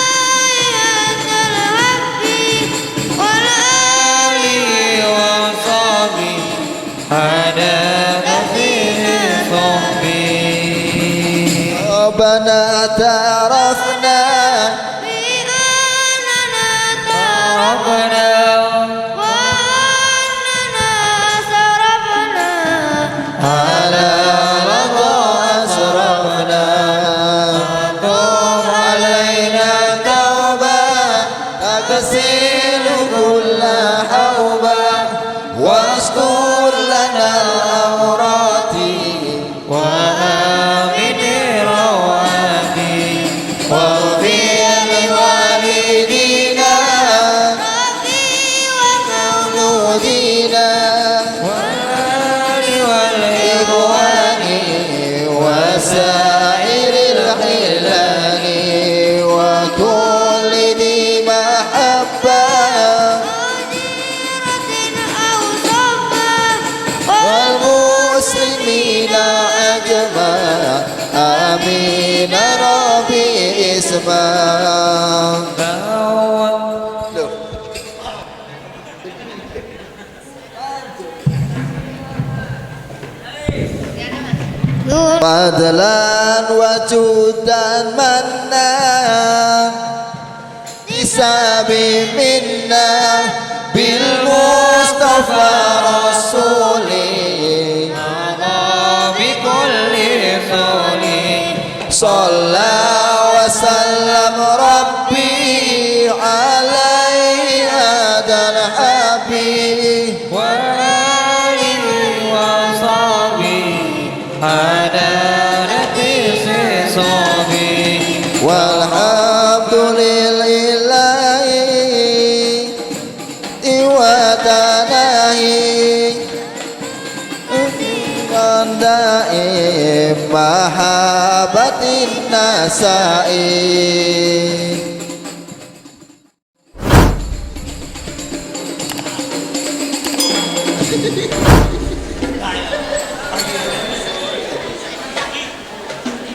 يد الحبي والآل وصحبه هذا كثير صحبي Rabbana ta'arafna بأننا تعرفنا وأننا سرفنا ala lada asrafna tub alaina tauban taghsilu kulla hauban wastur lana al-awrati wa وآمن رواتي waghfir li walidina mauludina والآل والإخوان إخواني وسائر الخلان وكل ذي محبة أو صبا والمسلمين أجمع آمين ربي اسمع Fadlan wajudan manna isabi minna bil mustafa rasuli بكل صولي Salla wa sallam rabbi alaihi adal habib وآله وصحبه هذا نفس صبي walhamdulillahi wa tanahi daim mahabbatin nasai